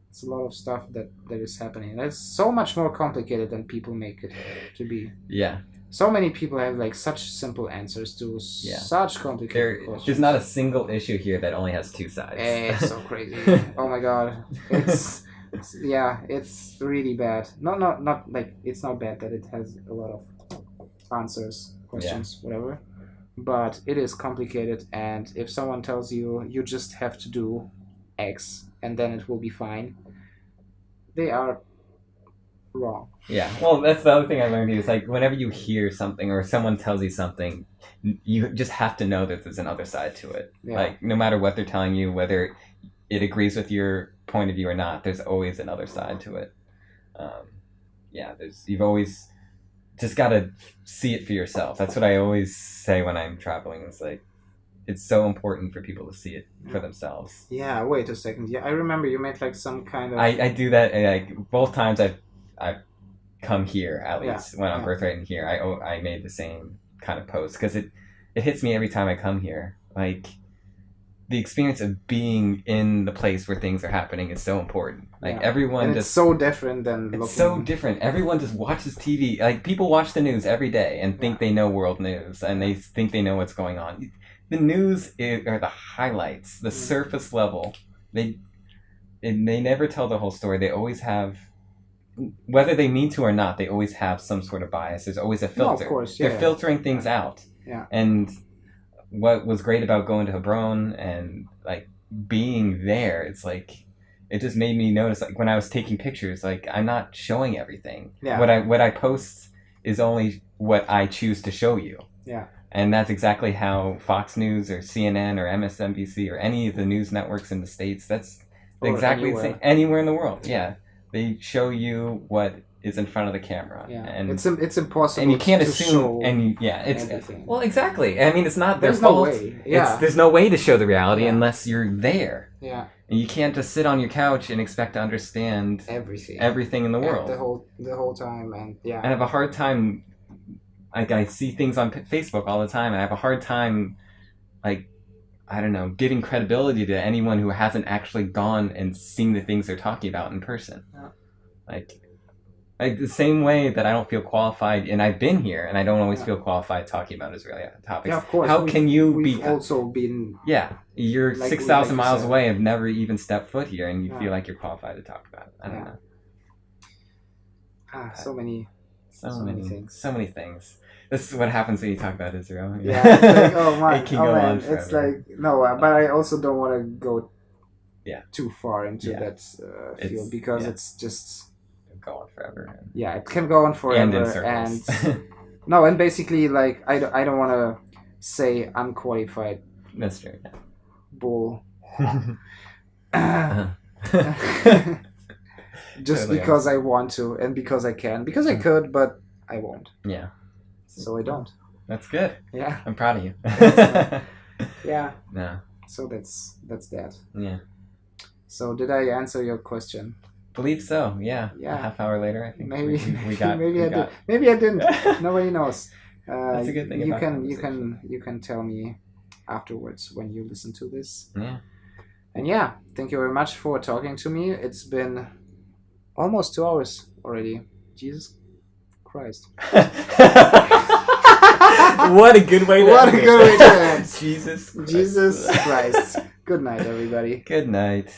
It's a lot of stuff that is happening. It's so much more complicated than people make it to be. Yeah. So many people have like such simple answers to such complicated questions. There's not a single issue here that only has two sides. It's so crazy. Oh my god. It's really bad. Not like it's not bad that it has a lot of answers, questions, whatever. But it is complicated, and if someone tells you you just have to do X and then it will be fine, they are wrong. Yeah. Well, that's the other thing I learned is like whenever you hear something or someone tells you something, you just have to know that there's another side to it. Yeah. Like no matter what they're telling you, whether it agrees with your point of view or not, there's always another side to it. You've always just got to see it for yourself. That's what I always say when I'm traveling. It's like it's so important for people to see it for themselves. Yeah. Wait a second. Yeah, I remember you made like some kind of. I do that like both times I've come here at least when I'm birthright here. I made the same kind of post because it hits me every time I come here. Like the experience of being in the place where things are happening is so important. Like everyone and it's so different than it's so different. Everyone just watches TV. Like people watch the news every day and think they know world news and they think they know what's going on. The news are the highlights, the surface level. They never tell the whole story. They always have, whether they mean to or not, they always have some sort of bias. There's always a filter. No, of course, they're filtering things out. Yeah. And what was great about going to Hebron and like being there, it's like it just made me notice like when I was taking pictures, like I'm not showing everything. Yeah. What I post is only what I choose to show you. Yeah. And that's exactly how Fox News or CNN or MSNBC or any of the news networks in the States, that's exactly the same. Anywhere in the world, yeah. They show you what is in front of the camera. Yeah. And it's impossible and you can't to assume, show it's everything. Well, exactly. I mean, it's not their There's fault. No way. Yeah. There's no way to show the reality unless you're there. Yeah. And you can't just sit on your couch and expect to understand everything in the world. The whole time, and I have a hard time. Like I see things on Facebook all the time, and I have a hard time, like, I don't know, giving credibility to anyone who hasn't actually gone and seen the things they're talking about in person. Yeah. Like the same way that I don't feel qualified, and I've been here, and I don't always feel qualified talking about Israeli topics. Yeah, of course. How can you be? We've also been. Yeah, you're 6,000 miles away. Have never even stepped foot here, and you feel like you're qualified to talk about it. I don't know. So many things. So many things. This is what happens when you talk about Israel. Yeah, it's like, oh my, it can go on forever. It's like, no, but I also don't want to go too far into that field because it's just... go on forever. Yeah, it can go on forever. And in circles. No, and basically, like, I don't want to say unqualified. That's true, yeah. Bull. Just because I want to and because I can. Because I could, but I won't. Yeah. So I don't. That's good. Yeah. I'm proud of you. Yeah. No. So that's that. Yeah. So did I answer your question? Believe so. Yeah. Yeah. A half hour later, I think maybe we got. Maybe I did. Maybe I didn't. Nobody knows. That's a good thing. You can tell me afterwards when you listen to this. Yeah. And yeah, thank you very much for talking to me. It's been almost 2 hours already. Jesus Christ. What a good way to end. Jesus Christ. Good night, everybody. Good night.